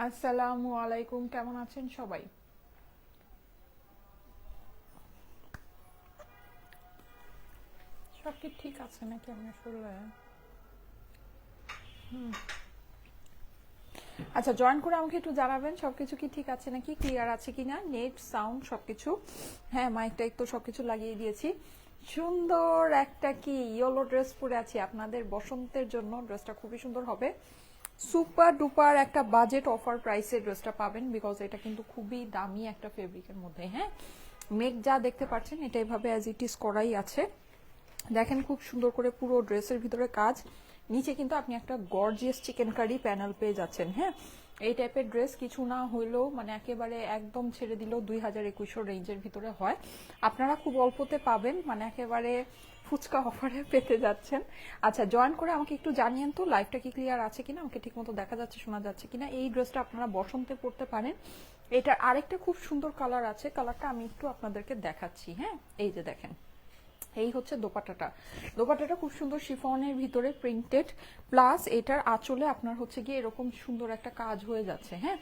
আসসালামু আলাইকুম, কেমন আছেন সবাই? সব কি ঠিক আছে নাকি? আমি আসলে আচ্ছা, জয়েন করে আমাকে একটু জানাবেন সবকিছু কি ঠিক আছে নাকি, ক্লিয়ার আছে কিনা, নেট সাউন্ড সবকিছু। হ্যাঁ, মাইকটা তো সবকিছু লাগিয়ে দিয়েছি। সুন্দর একটা কি ইয়েলো ড্রেস পরে আছি আপনাদের বসন্তের জন্য। ড্রেসটা খুবই সুন্দর হবে। সুপার ডুপার একটা বাজেট অফার প্রাইসে ড্রেসটা পাবেন, বিকজ এটা কিন্তু খুবই দামি একটা ফেব্রিকের মধ্যে। হ্যাঁ, মেক যা দেখতে পাচ্ছেন এটা এভাবে অ্যাজ ইট ইজ করাই আছে। দেখেন খুব সুন্দর করে পুরো ড্রেসের ভিতরে কাজ। নিচে কিন্তু আপনি একটা গর্জিয়াস চিকেন কারি প্যানেল পেয়ে যাচ্ছেন। হ্যাঁ, এই টাইপের ড্রেস কিছু না হইলেও মানে একেবারে একদম ছেড়ে দিলেও 2021 রেঞ্জের ভিতরে হয়। আপনারা খুব অল্পতে পাবেন, মানে একেবারে ফুচকা অফারে পেতে যাচ্ছেন। আচ্ছা, জয়েন করে আমাকে একটু জানিয়েন তো লাইভটা কি ক্লিয়ার আছে কিনা, আমাকে ঠিক মতো দেখা যাচ্ছে শোনা যাচ্ছে কিনা। এই ড্রেসটা আপনারা বসন্তে পড়তে পারেন। এটার আরেকটা খুব সুন্দর কালার আছে, কালারটা আমি একটু আপনাদেরকে দেখাচ্ছি। হ্যাঁ, এই যে দেখেন, এই হচ্ছে দোপাট্টাটা। দোপাট্টাটা খুব সুন্দর শিফনের ভিতরে প্রিন্টেড, প্লাস এটার আঁচলে আপনার হচ্ছে গিয়ে এরকম সুন্দর একটা কাজ হয়ে যাচ্ছে। হ্যাঁ,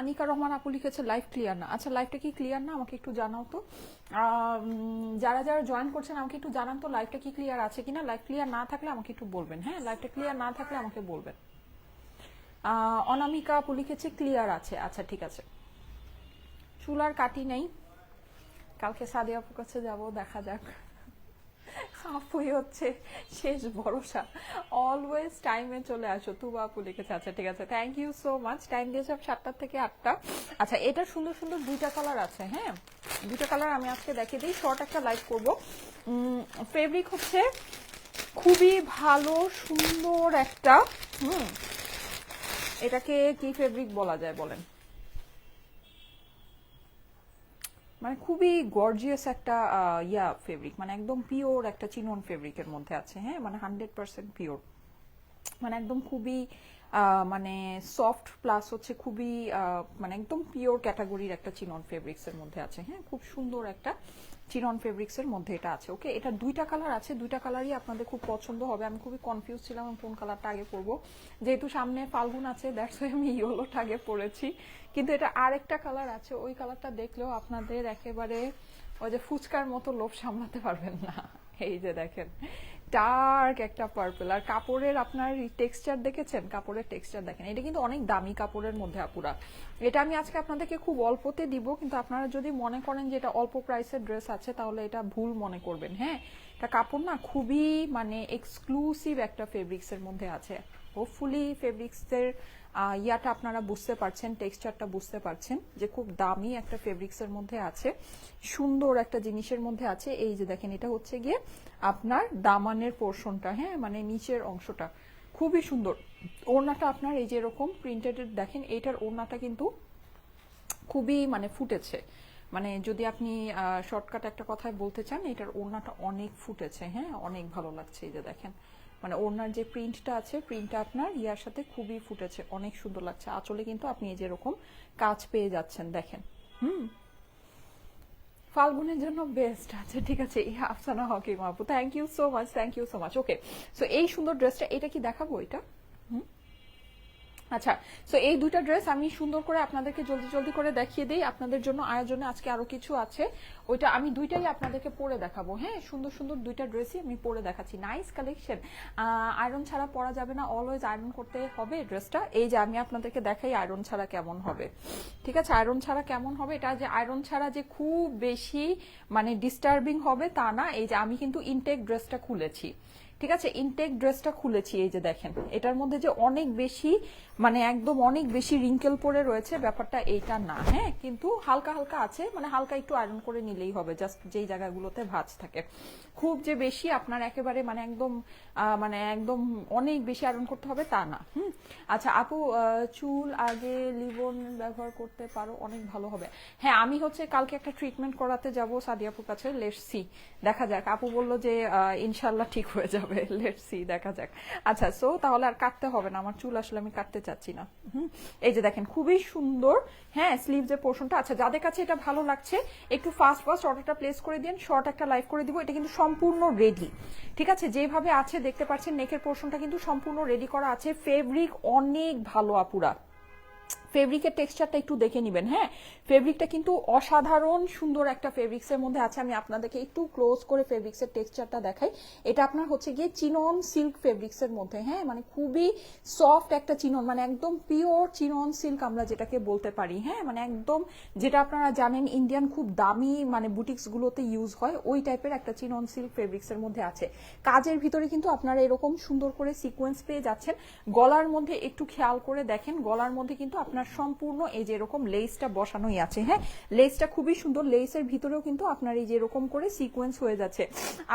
আনিকা রহমান আপু লিখেছে লাইভ ক্লিয়ার না। আচ্ছা, লাইভটা কি ক্লিয়ার না আমাকে একটু জানাও তো। যারা যারা জয়েন করছেন আমাকে একটু জানান তো লাইভটা কি ক্লিয়ার আছে কিনা। লাইভ ক্লিয়ার না থাকলে আমাকে একটু বলবেন। হ্যাঁ, লাইভটা ক্লিয়ার না থাকলে আমাকে বলবেন। অনামিকা আপু লিখেছে ক্লিয়ার আছে। আচ্ছা ঠিক আছে। চুল আর কাটি নেই, কালকে সাদিয়া আপুর কাছে যাবো, দেখা যাক। আপুই হচ্ছে শেষ ভরসা, অলওয়েজ টাইমে চলে আসো। তুবা আপু লিখেছে। আচ্ছা ঠিক আছে, thank you so much. Time দিয়েছে 7টা থেকে 8টা। আচ্ছা, এটা সুন্দর সুন্দর দুইটা কালার আছে। হ্যাঁ, দুইটা কালার আমি আজকে দেখিয়ে দিই, শর্ট একটা লাইভ করবো। ফেব্রিক হচ্ছে খুবই ভালো সুন্দর একটা। হুম, এটাকে কি ফেব্রিক বলা যায় বলেন? মানে খুবই গর্জিয়াস একটা ফেব্রিক, মানে একদম পিওর একটা চিনন ফেব্রিকের মধ্যে আছে। হ্যাঁ, মানে 100% পিওর, মানে একদম খুবই মানে সফট, প্লাস হচ্ছে খুবই মানে একদম পিওর ক্যাটাগরির একটা চিনন ফেব্রিক্স এর মধ্যে আছে। হ্যাঁ, খুব সুন্দর একটা চিনন ফেব্রিক্স এর মধ্যে এটা আছে। ওকে, এটা দুইটা কালার আছে, দুইটা কালারই আপনাদের খুব পছন্দ হবে। আমি খুবই কনফিউজ ছিলাম আমি কোন কালারটা আগে পরবো, যেহেতু সামনে ফাল্গুন আছে, দ্যাটস ওয়াই আমি ইয়েলোটা আগে পরেছি। কিন্তু এটা আরেকটা কালার আছে, ওই কালারটা দেখলেও আপনাদের একেবারে ওই যে ফুচকার মতো লোভ সামলাতে পারবেন না। এই যে দেখেন, ডার্ক একটা পার্পল। আর কাপড়ের আপনার টেক্সচার দেখেছেন, কাপড়ের টেক্সচার দেখেন, এটা কিন্তু অনেক দামি কাপড়ের মধ্যে আপুরা। এটা আমি আজকে আপনাদেরকে খুব অল্পতে দিব, কিন্তু আপনারা যদি মনে করেন যে এটা অল্প প্রাইসের ড্রেস আছে তাহলে এটা ভুল মনে করবেন। হ্যাঁ, এটা কাপড় না খুবই মানে এক্সক্লুসিভ একটা ফেব্রিক্স এর মধ্যে আছে। হোপফুলি ফেব্রিক্সের ইয়াটা আপনারা বুঝতে পারছেন, টেক্সচারটা বুঝতে পারছেন যে খুব দামি একটা ফেব্রিক্সের মধ্যে আছে, সুন্দর একটা জিনিসের মধ্যে আছে। এই যে দেখেন, এটা হচ্ছে গিয়ে আপনার দামানের পোর্শনটা। হ্যাঁ, মানে নিচের অংশটা খুবই সুন্দর। ওড়নাটা আপনার এই যে এরকম প্রিন্টেড দেখেন, এইটার ওড়নাটা কিন্তু খুবই মানে ফুটেছে। মানে যদি আপনি শর্টকাট একটা কথায় বলতে চান, এটার ওড়নাটা অনেক ফুটেছে। হ্যাঁ, অনেক ভালো লাগছে। এই যে দেখেন, মানে ওড়নার যে প্রিন্টটা আছে, প্রিন্টটা আপনার ইয়ার সাথে খুবই ফুটেছে, অনেক সুন্দর লাগছে। আঁচলে কিন্তু আপনি এই যে এরকম কাজ পেয়ে যাচ্ছেন, দেখেন। হুম, ফাল্গুনের জন্য বেস্ট। আচ্ছা ঠিক আছে, আফসানা হকিম আপু, thank you so much, thank you so much. Okay, so এই সুন্দর ড্রেসটা, এটা কি দেখাবো এটা? আচ্ছা, সো এই দুইটা ড্রেস আমি সুন্দর করে আপনাদেরকে জলদি জলদি করে দেখিয়ে দিই। আপনাদের জন্য আয়োজনে আজকে আরো কিছু আছে, ওইটা আমি দুইটাই আপনাদেরকে পরে দেখাবো। হ্যাঁ, সুন্দর সুন্দর দুইটা ড্রেসই আমি পরে দেখাচ্ছি। Nice collection. আয়রন ছাড়া পরা যাবে না, অলওয়েজ আয়রন করতে হবে ড্রেসটা। এই যে আমি আপনাদেরকে দেখাই আয়রন ছাড়া কেমন হবে। ঠিক আছে, আয়রন ছাড়া কেমন হবে, এটা যে আয়রন ছাড়া যে খুব বেশি মানে ডিস্টার্বিং হবে তা না। এই যে আমি কিন্তু ইনটেক ড্রেসটা খুলেছি, ঠিক আছে, ইনটেক ড্রেসটা খুলেছি। এই যে দেখেন, এটার মধ্যে যে অনেক বেশি মানে একদম অনেক বেশি রিঙ্কেল পরে রয়েছে, ব্যাপারটা এইটা না। হ্যাঁ, কিন্তু হালকা হালকা আছে, মানে হালকা একটু আয়রন করে নিলেই হবে, জাস্ট যেই জায়গাগুলোতে ভাঁজ থাকে। খুব যে বেশি আপনার একেবারে মানে একদম অনেক বেশি আয়রন করতে হবে তা না। আচ্ছা আপু, চুল আগে লিবন ব্যবহার করতে পারো, অনেক ভালো হবে। হ্যাঁ, আমি হচ্ছে কালকে একটা ট্রিটমেন্ট করাতে যাব সাদিয়াপুর কাছে, লেটস সি, দেখা যাক। আপু বললো যে ইনশাল্লাহ ঠিক হয়ে যাবে। হবে, লেটস সি, দেখা যাক। আচ্ছা, সো তাহলে আর কাটতে হবে না, আমার চুল আসলে আমি কাটতে চাচ্ছি না। এই যে দেখেন খুবই সুন্দর, হ্যাঁ স্লিভসের পোর্শনটা। আচ্ছা, যাদের কাছে এটা ভালো লাগছে একটু ফাস্ট ফাস্ট অর্ডারটা প্লেস করে দিন, শর্ট একটা লাইভ করে দিব। এটা কিন্তু সম্পূর্ণ রেডি, ঠিক আছে, যেভাবে আছে দেখতে পাচ্ছেন নেকের পোর্শনটা কিন্তু সম্পূর্ণ রেডি করা আছে। ফেব্রিক অনেক ভালো আপুরা, ফেব্রিকের টেক্সচারটা একটু দেখে নিবেন। হ্যাঁ, ফেব্রিকটা কিন্তু অসাধারণ সুন্দর একটা ফেব্রিক্সের মধ্যে আছে। আমি আপনাদেরকে একটু ক্লোজ করে ফেব্রিক্সের টেক্সচারটা দেখাই। এটা আপনার হচ্ছে গিয়ে চিনন সিল্ক ফেব্রিক্সের মধ্যে, হ্যাঁ মানে খুবই সফট একটা চিনন, মানে একদম পিওর চিনন সিল্ক আমরা যেটাকে বলতে পারি। হ্যাঁ, মানে একদম যেটা আপনারা জানেন ইন্ডিয়ান খুব দামি মানে বুটিক্স গুলোতে ইউজ হয়, ওই টাইপের একটা চিনন সিল্ক ফেব্রিক্সের মধ্যে আছে। কাজের ভিতরে কিন্তু আপনারা এরকম সুন্দর করে সিকোয়েন্স পেয়ে যাচ্ছেন। গলার মধ্যে একটু খেয়াল করে দেখেন, গলার মধ্যে কিন্তু আপনার সম্পূর্ণ এই যে এরকম লেসটা বসানোই আছে। হ্যাঁ, লেসটা খুবই সুন্দর, লেসের ভিতরেও কিন্তু আপনার এই যে এরকম করে সিকোয়েন্স হয়ে যাচ্ছে।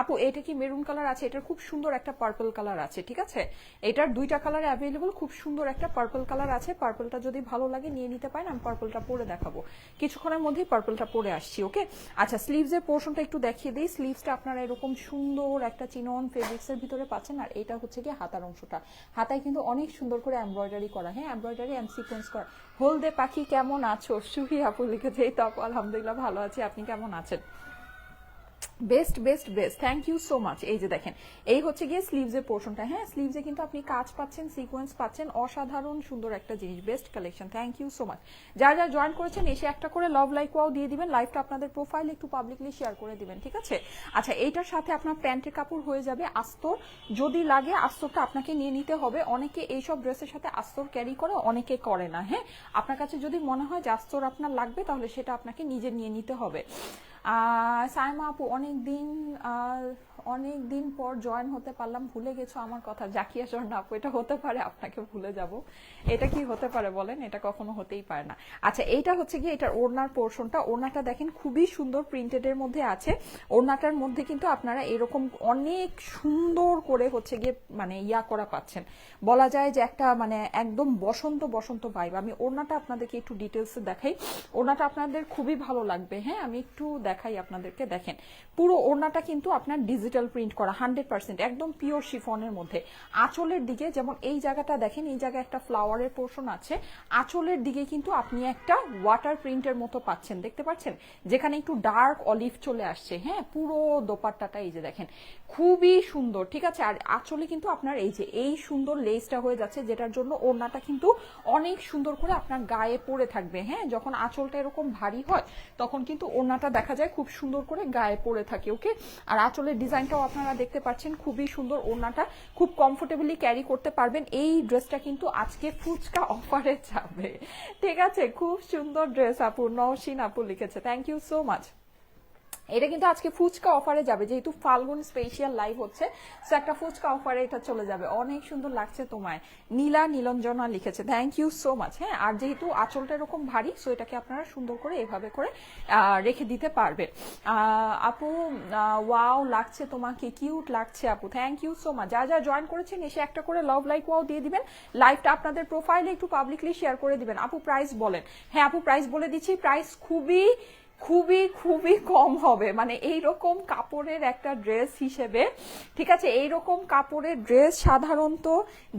আপু এটা কি মেরুন কালার আছে? এটার খুব সুন্দর একটা পার্পল কালার আছে, ঠিক আছে, এটার দুইটা কালার অ্যাভেলেবল, খুব সুন্দর একটা পার্পল কালার আছে। পার্পলটা যদি ভালো লাগে নিয়ে নিতে পারেন, আমি পার্পলটা পরে দেখাবো কিছুক্ষণের মধ্যেই, পার্পলটা পরে আসছি। ওকে, আচ্ছা স্লিভসের পোর্শনটা একটু দেখিয়ে দিই। স্লিভসটা আপনারা এরকম সুন্দর একটা চিনন ফেব্রিক্সের ভিতরে পাচ্ছেন। আর এটা হচ্ছে কি হাতার অংশটা, হাতায় কিন্তু অনেক সুন্দর করে এমব্রয়ডারি করা, হ্যাঁ এমব্রয়ডারি এন্ড সিকোয়েন্স করা। হলদে পাখি কেমন আছো? সুহি আপু লিখেছে। এই তো আপু আলহামদুলিল্লাহ ভালো আছি, আপনি কেমন আছেন? Best best best, thank you so much. এই যে দেখেন এই হচ্ছে গিয়ে স্লিভসের পোর্শনটা। হ্যাঁ, স্লিভসে কিন্তু আপনি কাজ পাচ্ছেন, সিকোয়েন্স পাচ্ছেন, অসাধারণ সুন্দর একটা জিনিস, best collection, thank you so much. যারা যারা জয়েন করেছেন এসে একটা করে লাভ লাইক ওয়াও দিয়ে দিবেন, লাইভটা আপনাদের প্রোফাইলে একটু পাবলিকলি শেয়ার করে দিবেন, ঠিক আছে। আচ্ছা, এইটার সাথে আপনার প্যান্টের কাপড় হয়ে যাবে আস্তর, যদি লাগে আস্তরটা আপনাকে নিয়ে নিতে হবে। অনেকে এইসব ড্রেসের সাথে আস্তর ক্যারি করে, অনেকে করে না। হ্যাঁ, আপনার কাছে যদি মনে হয় যে আস্তর আপনার লাগবে তাহলে সেটা আপনাকে নিজে নিয়ে নিতে হবে। সাইমা আপু অনেক দিন পর জয়েন হতে পারলাম, ভুলে গেছো আমার কথা। জাকিয়া স্বর্ণ আপু, এটা হতে পারে আপনাকে ভুলে যাব, এটা কি হতে পারে বলেন? এটা কখনো হতেই পারে না। আচ্ছা, এইটা হচ্ছে গিয়ে এটার ওড়নার পোর্শনটা। ওড়নাটা দেখেন খুবই সুন্দর প্রিন্টেড এর মধ্যে আছে। ওড়নাটার মধ্যে কিন্তু আপনারা এরকম অনেক সুন্দর করে হচ্ছে গিয়ে মানে ইয়া করা পাচ্ছেন, বলা যায় যে একটা মানে একদম বসন্ত বসন্ত ভাইব। আমি ওড়নাটা আপনাদেরকে একটু ডিটেলসে দেখাই, ওড়নাটা আপনাদের খুবই ভালো লাগবে। হ্যাঁ, আমি একটু দেখাই আপনাদেরকে। দেখেন পুরো ওড়নাটা কিন্তু আপনার ডিজিটাল প্রিন্ট করা 100%, একদম পিওর শিফনের মধ্যে। আঁচলের দিকে যেমন এই জায়গাটা দেখেন, এই জায়গায় একটা ফ্লাওয়ারের পোর্শন আছে, আঁচলের দিকে কিন্তু আপনি একটা ওয়াটার প্রিন্টের মতো পাচ্ছেন, দেখতে পাচ্ছেন, যেখানে একটু ডার্ক অলিভ চলে আসছে। হ্যাঁ, পুরো দোপাট্টাটা এই যে দেখেন খুবই সুন্দর, ঠিক আছে। আর আঁচলে কিন্তু আপনার এই যে এই সুন্দর লেসটা হয়ে যাচ্ছে, যেটার জন্য ওড়নাটা কিন্তু অনেক সুন্দর করে আপনার গায়ে পরে থাকবে। হ্যাঁ, যখন আঁচলটা এরকম ভারী হয় তখন কিন্তু ওড়নাটা দেখা যায় খুব সুন্দর করে গায়ে পরে থাকে। ওকে, আর আঁচলের ডিজাইনটাও আপনারা দেখতে পাচ্ছেন খুবই সুন্দর, ওড়নাটা খুব কমফোর্টেবলি ক্যারি করতে পারবেন। এই ড্রেসটা কিন্তু আজকে ফুচকা অফারে যাবে, ঠিক আছে। খুব সুন্দর ড্রেস আপু, নওশিন আপু লিখেছে, থ্যাংক ইউ সো মাচ। এটা কিন্তু আজকে ফুচকা অফারে যাবে, যেহেতু ফাল্গুন স্পেশাল লাইভ হচ্ছে, সো একটা ফুচকা অফারে এটা চলে যাবে। অনেক সুন্দর লাগছে তোমায়, নীলা নীলঞ্জনা লিখেছে, থ্যাংক ইউ সো মাচ। হ্যাঁ, আর যেহেতু আঁচলটা এরকম ভারী, সো এটাকে আপনারা সুন্দর করে এভাবে করে রেখে দিতে পারবেন। আপু ওয়াও লাগছে তোমাকে, কিউট লাগছে আপু, থ্যাংক ইউ সো মাচ। যা যা জয়েন করেছেন এসে একটা করে লাভ লাইক ওয়াও দিয়ে দিবেন, লাইভটা আপনাদের প্রোফাইলে একটু পাবলিকলি শেয়ার করে দিবেন। আপু প্রাইস বলেন। হ্যাঁ আপু প্রাইস বলে দিচ্ছি, প্রাইস খুবই খুবই খুবই কম হবে, মানে এইরকম কাপড়ের একটা ড্রেস হিসেবে, ঠিক আছে, এইরকম কাপড়ের ড্রেস সাধারণত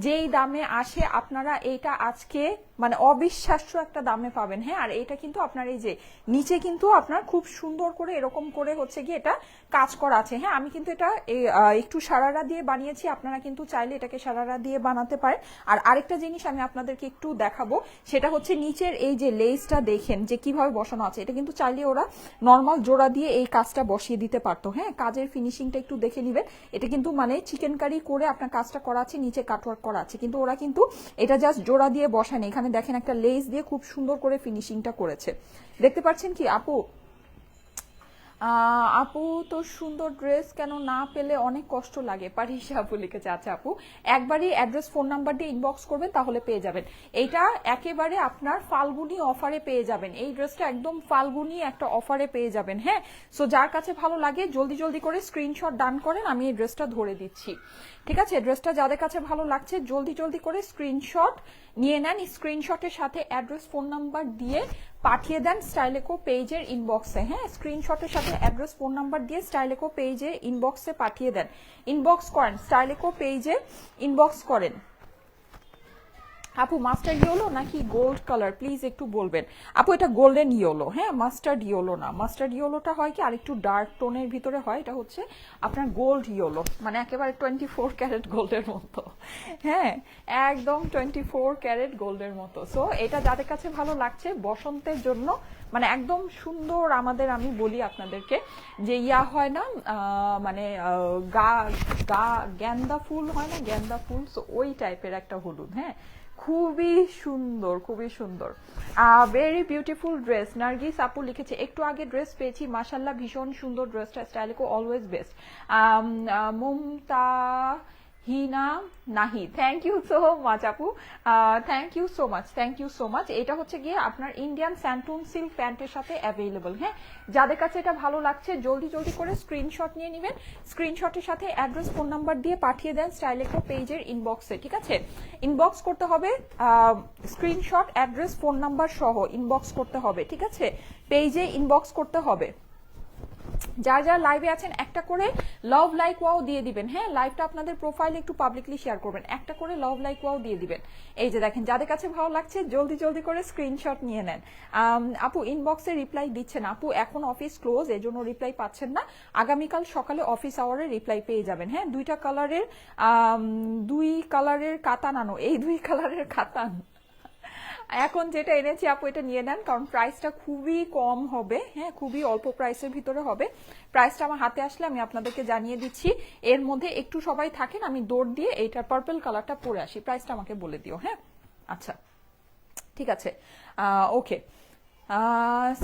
যেই দামে আসে আপনারা এইটা আজকে মানে অবিশ্বাস্য একটা দামে পাবেন। হ্যাঁ, আর এটা কিন্তু আপনার এই যে নিচে কিন্তু আপনার খুব সুন্দর করে এরকম করে হচ্ছে গিয়ে এটা কাজ করা আছে। হ্যাঁ, আমি কিন্তু এটা একটু সারারা দিয়ে বানিয়েছি, আপনারা কিন্তু চাইলে এটাকে সারারা দিয়ে বানাতে পারেন। আর আরেকটা জিনিস আমি আপনাদেরকে একটু দেখাবো, সেটা হচ্ছে নিচের এই যে লেসটা দেখেন যে কিভাবে বসানো আছে। এটা কিন্তু চাইলে ওরা নর্মাল জোড়া দিয়ে এই কাজটা বসিয়ে দিতে পারতো। হ্যাঁ, কাজের ফিনিশিংটা একটু দেখে নেবেন। এটা কিন্তু মানে চিকেন কারি করে আপনার কাজটা করা আছে, নিচে কাটওয়ার্ক করা আছে, কিন্তু ওরা কিন্তু এটা জাস্ট জোড়া দিয়ে বসায়নি। এখানে দেখেন একটা লেস দিয়ে খুব সুন্দর করে ফিনিশিংটা করেছে, দেখতে পাচ্ছেন কি আপু? আপু তো সুন্দর ড্রেস কেন না পেলে অনেক কষ্ট লাগে, পারিসা আপু লিখেছে। আচ্ছা আপু, একবারই অ্যাড্রেস ফোন নাম্বার দিয়ে ইনবক্স করবেন, তাহলে পেয়ে যাবেন। এইটা একেবারে আপনার ফাল্গুনি অফারে পেয়ে যাবেন, এই ড্রেসটা একদম ফাল্গুনি একটা অফারে পেয়ে যাবেন। হ্যাঁ, সো যার কাছে ভালো লাগে জলদি জলদি করে স্ক্রিনশট ডান করেন, আমি এই ড্রেসটা ধরে দিচ্ছি, ঠিক আছে। ড্রেসটা যাদের কাছে ভালো লাগছে জলদি জলদি করে স্ক্রিনশট নিয়ে নেন, স্ক্রিনশটের সাথে অ্যাড্রেস ফোন নাম্বার দিয়ে পাঠিয়ে দেন স্টাইলেকো পেজের ইনবক্সে, হ্যাঁ, স্ক্রিনশটের সাথে অ্যাড্রেস ফোন নাম্বার দিয়ে স্টাইলেকো পেজে ইনবক্সে পাঠিয়ে দেন, ইনবক্স করেন, স্টাইলেকো পেজে ইনবক্স করেন। আপু মাস্টার্ড ইয়েলো নাকি গোল্ড কালার প্লিজ একটু বলবেন। আপু এটা গোল্ডেন ইয়েলো, হ্যাঁ, মাস্টার্ড ইয়েলো না। মাস্টার্ড ইয়েলোটা হয় কি আরেকটু ডার্ক টোনের ভিতরে হয়, এটা হচ্ছে আপনার গোল্ড ইয়েলো, মানে একেবারে 24 ক্যারেট গোল্ডের মতো, হ্যাঁ, একদম 24 ক্যারেট গোল্ডের মতো। সো এটা যাদের কাছে ভালো লাগছে বসন্তের জন্য, মানে একদম সুন্দর আমাদের, আমি বলি আপনাদেরকে যে ইয়া হয় না, মানে গা গা গেন্দা ফুল হয় না, গেন্দা ফুল, সো ওই টাইপের একটা হলুদ, হ্যাঁ, খুবই সুন্দর, খুবই সুন্দর। Very beautiful dress. নার্গিস আপু লিখেছে একটু আগে ড্রেস পেয়েছি, মাশাল্লাহ ভীষণ সুন্দর ড্রেসটা, স্টাইলেকো always best. Mamata Hina Nahi, thank you so much আপু, thank you so much, thank you so much. এটা হচ্ছে গিয়ে আপনার ইন্ডিয়ান স্যান্টুন সিল্ক প্যান্টের সাথে অ্যাভেলেবল, হ্যাঁ, যাদের কাছে এটা ভালো লাগছে জলদি জলদি করে স্ক্রিনশট নিয়ে নেবেন, স্ক্রিনশটের সাথে অ্যাড্রেস ফোন নাম্বার দিয়ে পাঠিয়ে দেন স্টাইলেকো পেজের ইনবক্সে, ঠিক আছে? ইনবক্স করতে হবে, স্ক্রিনশট অ্যাড্রেস ফোন নাম্বার সহ ইনবক্স করতে হবে, ঠিক আছে? পেজে ইনবক্স করতে হবে। যারা যারা লাইভে আছেন একটা করে লাভ লাইক ওয়াও দিয়ে দিবেন, হ্যাঁ, লাইভটা আপনাদের প্রোফাইলে একটু পাবলিকলি শেয়ার করবেন, একটা করে লাভ লাইক ওয়াও দিয়ে দিবেন। এই যে দেখেন যাদের কাছে ভালো লাগছে জলদি জলদি করে স্ক্রিনশট নিয়ে নেন। আপু ইনবক্সে রিপ্লাই দিচ্ছেন, আপু এখন অফিস ক্লোজ এজন্য রিপ্লাই পাচ্ছেন না, আগামীকাল সকালে অফিস আওয়ারে রিপ্লাই পেয়ে যাবেন, হ্যাঁ। দুই কালারের কাতান আনো, এই দুই কালারের কাতান এখন যেটা এনেছি আপু এটা নিয়ে নেন, কারণ প্রাইসটা খুবই কম হবে, হ্যাঁ, খুবই অল্প প্রাইসের ভিতরে হবে। প্রাইসটা আমার হাতে আসলে আমি আপনাদেরকে জানিয়ে দিচ্ছি। এর মধ্যে একটু সবাই থাকেন, আমি দৌড় দিয়ে এইটার পার্পল কালারটা পরে আসি, প্রাইসটা আমাকে বলে দিও, হ্যাঁ। আচ্ছা ঠিক আছে, ওকে।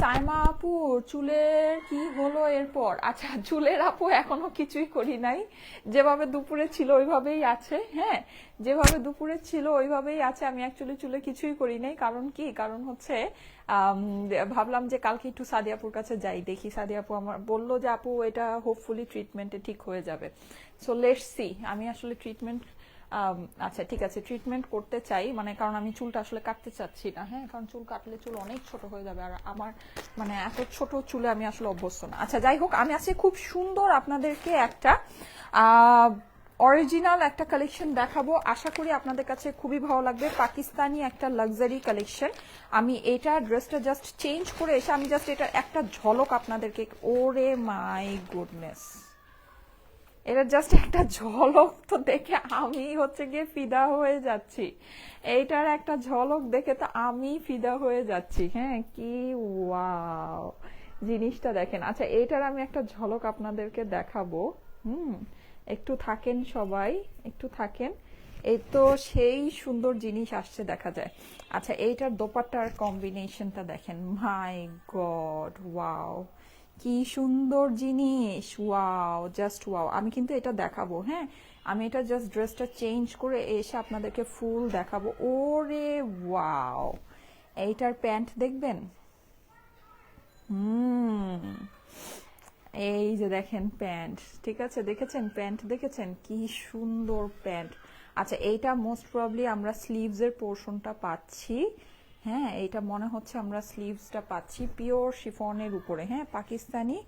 সাইমা আপু চুলের কি হলো এরপর? আচ্ছা চুলের আপু এখনো কিছুই করি নাই, যেভাবে দুপুরে ছিল ওইভাবেই আছে, হ্যাঁ, যেভাবে দুপুরে ছিল ওইভাবেই আছে। আমি অ্যাকচুয়ালি চুলে কিছুই করি নাই, কারণ কি, কারণ হচ্ছে ভাবলাম যে কালকে একটু সাদিয়াপুর কাছে যাই, দেখি সাদিয়াপু আমার বললো যে আপু এটা হোপফুলি ট্রিটমেন্টে ঠিক হয়ে যাবে। সো লেটস সি, আমি আসলে ট্রিটমেন্ট, আচ্ছা ঠিক আছে, ট্রিটমেন্ট করতে চাই, মানে কারণ আমি চুলটা আসলে কাটতে চাচ্ছি না, হ্যাঁ, কারণ চুল কাটলে চুল অনেক ছোট হয়ে যাবে, আর আমার মানে এত ছোট চুলে আমি আসলে অভ্যস্ত না। আচ্ছা যাই হোক, আমি আজকে খুব সুন্দর আপনাদেরকে একটা অরিজিনাল একটা কালেকশন দেখাবো, আশা করি আপনাদের কাছে খুবই ভালো লাগবে। পাকিস্তানি একটা লাক্সারি কালেকশন। আমি এটা ড্রেসটা জাস্ট চেঞ্জ করে এসে আমি জাস্ট এটার একটা ঝলক আপনাদেরকে, ওরে মাই গুডনেস, এটা জাস্ট একটা ঝলক তো দেখে আমি হচ্ছে গিয়ে ফিদা হয়ে যাচ্ছি, এইটার একটা ঝলক দেখে তো আমি ফিদা হয়ে যাচ্ছি, হ্যাঁ, কি ওয়াও জিনিসটা দেখেন। আচ্ছা এইটার আমি একটা ঝলক আপনাদেরকে দেখাবো, একটু থাকেন সবাই, একটু থাকেন, এই তো সেই সুন্দর জিনিস আসছে দেখা যায়। আচ্ছা এইটার দোপাট্টার কম্বিনেশনটা দেখেন, মাই গড, ওয়াও কি সুন্দর জিনিস, ওয়াও, জাস্ট ওয়াও। আমি কিন্তু এটা দেখাবো, হ্যাঁ, আমি এটা জাস্ট ড্রেসটা চেঞ্জ করে এসে আপনাদেরকে ফুল দেখাবো। ওরে ওয়াও, এইটার প্যান্ট দেখবেন, এই যে দেখেন প্যান্ট, ঠিক আছে, দেখেছেন প্যান্ট, দেখেছেন কি সুন্দর প্যান্ট। আচ্ছা এইটা মোস্ট প্রবাবলি আমরা স্লিভস এর পোর্শনটা পাচ্ছি, হ্যাঁ, এইটা মনে হচ্ছে আমরা স্লিভসটা পাচ্ছি পিওর শিফনের উপরে, হ্যাঁ, পাকিস্তানি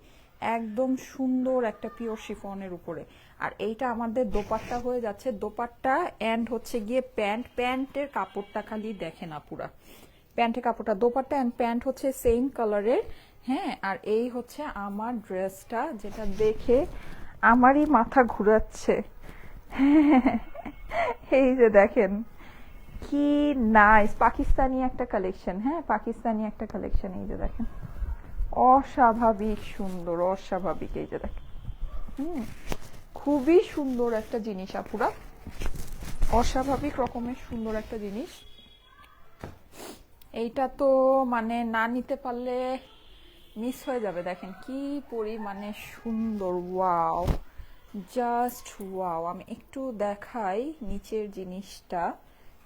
একদম সুন্দর একটা পিওর শিফনের উপরে। আর এইটা আমাদের দোপাট্টা হয়ে যাচ্ছে, দোপাট্টা এন্ড হচ্ছে গিয়ে প্যান্ট, প্যান্টের কাপড়টা খালি দেখেন আপুরা, প্যান্টের কাপড়টা, দোপাট্টা এন্ড প্যান্ট হচ্ছে সেম কালারের, হ্যাঁ। আর এই হচ্ছে আমার ড্রেসটা, যেটা দেখে আমারই মাথা ঘুরাচ্ছে, এই যে দেখেন কি নাইস, পাকিস্তানি একটা কালেকশন, হ্যাঁ, পাকিস্তানি একটা কালেকশন, এই যে দেখেন অস্বাভাবিক সুন্দর, অস্বাভাবিক, এই যে দেখেন, খুবই সুন্দর একটা জিনিস আপুরা, অস্বাভাবিক রকমের সুন্দর একটা জিনিস। এইটা তো মানে না নিতে পারলে মিস হয়ে যাবে, দেখেন কি পরিমাণে সুন্দর, ওয়াও, জাস্ট ওয়াও। আমি একটু দেখাই নিচের জিনিসটা,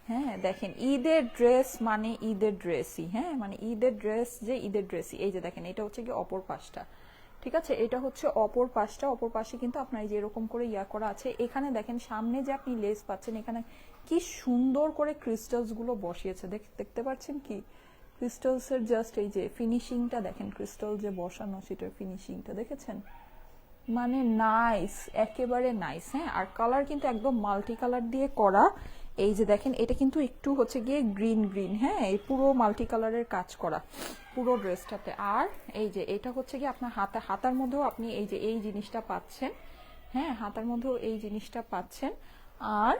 হ্যাঁ, দেখেন ঈদের ড্রেস মানে ঈদের ড্রেসই, হ্যাঁ, মানে ঈদের ড্রেস যে ঈদের ড্রেসই। এই যে দেখেন এটা হচ্ছে কি অপর পাশটা, ঠিক আছে, এটা হচ্ছে অপর পাশটা, অপর পাশে কিন্তু আপনার যে এরকম করে ইয়া করা আছে, এখানে দেখেন সামনে যে আপনি লেস পাচ্ছেন, এখানে কি সুন্দর করে ক্রিস্টালস গুলো বসিয়েছে, দেখতে পাচ্ছেন কি ক্রিস্টালসের জাস্ট এই যে ফিনিশিংটা দেখেন, ক্রিস্টাল যে বসানো সেটার ফিনিশিংটা দেখেছেন, মানে নাইস, একেবারে নাইস। হ্যাঁ, আর কালার কিন্তু একদম মাল্টি কালার দিয়ে করা। এই যে দেখেন, এটা কিন্তু একটু হচ্ছে গিয়ে গ্রিন গ্রিন, হ্যাঁ, এই পুরো মাল্টি কালারের কাজ করা পুরো ড্রেসটাতে। আর এই যে এটা হচ্ছে গিয়ে আপনার হাতার মধ্যেও আপনি এই যে এই জিনিসটা পাচ্ছেন, হ্যাঁ, হাতার মধ্যেও এই জিনিসটা পাচ্ছেন। আর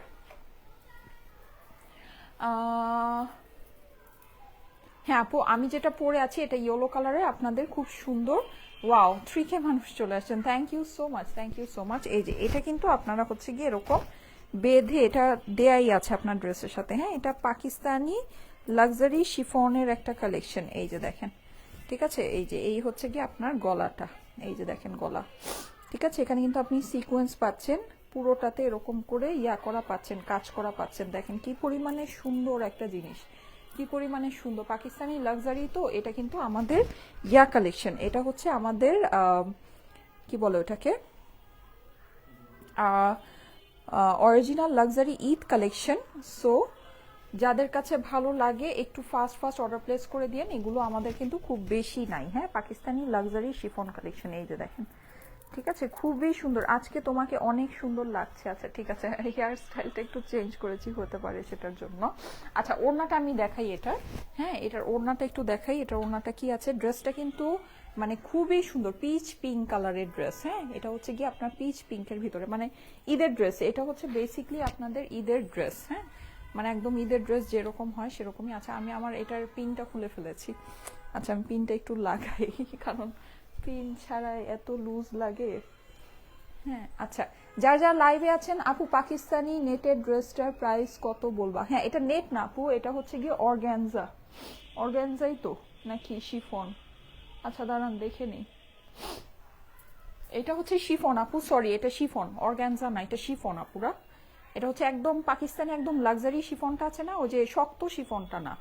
হ্যাঁ আপু, আমি যেটা পরে আছি এটা ইয়েলো কালারে, আপনাদের খুব সুন্দর। ওয়াও, 3K মানুষ চলে আসছেন, thank you so much, thank you so much. এই যে এটা কিন্তু আপনারা হচ্ছে গিয়ে এরকম বেঁধে এটা দেয়াই আছে আপনার ড্রেসের সাথে। হ্যাঁ, এটা পাকিস্তানি লাক্সারি শিফনের একটা কালেকশন। এই যে দেখেন, ঠিক আছে, এই যে এই হচ্ছে গিয়ে আপনার গলাটা, এই যে দেখেন গলা, ঠিক আছে। এখানে কিন্তু আপনি সিকোয়েন্স পাচ্ছেন, পুরোটাতে এরকম করে ইয়া করা পাচ্ছেন, কাজ করা পাচ্ছেন। দেখেন কি পরিমাণে সুন্দর একটা জিনিস, কি পরিমাণে সুন্দর পাকিস্তানি লাক্সারি। তো এটা কিন্তু আমাদের ইয়া কালেকশন, এটা হচ্ছে আমাদের কি বলে ওটাকে, original luxury Eid collection. So যাদের কাছে ভালো লাগে একটু ফাস্ট ফাস্ট অর্ডার প্লেস করে দিয়েন, এগুলো আমাদের কিন্তু খুব বেশি নাই। হ্যাঁ, পাকিস্তানি লাক্সারি শিফন কালেকশন, এই যে দেখেন, ঠিক আছে, খুবই সুন্দর। আজকে তোমাকে অনেক সুন্দর লাগছে। আচ্ছা ঠিক আছে, হেয়ার স্টাইলটা একটু চেঞ্জ করেছি, হতে পারে সেটার জন্য। আচ্ছা, ওড়নাটা আমি দেখাই এটার, হ্যাঁ, এটার ওড়নাটা একটু দেখাই। এটার ওড়নাটা কি আছে, ড্রেসটা কিন্তু মানে খুবই সুন্দর, পিচ পিঙ্ক কালারের ড্রেস। হ্যাঁ, এটা হচ্ছে গিয়ে আপনার পিচ পিঙ্কের ভিতরে, মানে ঈদের ড্রেস। এটা হচ্ছে বেসিকলি আপনাদের ঈদের ড্রেস। হ্যাঁ, মানে একদম ঈদের ড্রেস যেরকম হয় সেরকমই। আচ্ছা, আমি আমার এটার পিনটা খুলে ফেলেছি। আচ্ছা, আমি পিনটা একটু লাগাই, কারণ পিন ছাড়া এত লুজ লাগে। হ্যাঁ, আচ্ছা, যারা যারা লাইভে আছেন, আপু পাকিস্তানি নেটের ড্রেসটার প্রাইস কত বলবা? হ্যাঁ, এটা নেট না আপু, এটা হচ্ছে গিয়ে অর্গ্যানজা। অর্গ্যানজাই তো নাকি শিফন? আচ্ছা দাঁড়ান দেখে নিই। এটা হচ্ছে শিফন আপু, সরি, এটা শিফন, অর্গ্যানজা না, এটা শিফন আপুরা। এটা হচ্ছে একদম পাকিস্তানি একদম লাক্সারি শিফনটা আছে না, ওই যে শক্ত শিফনটা না,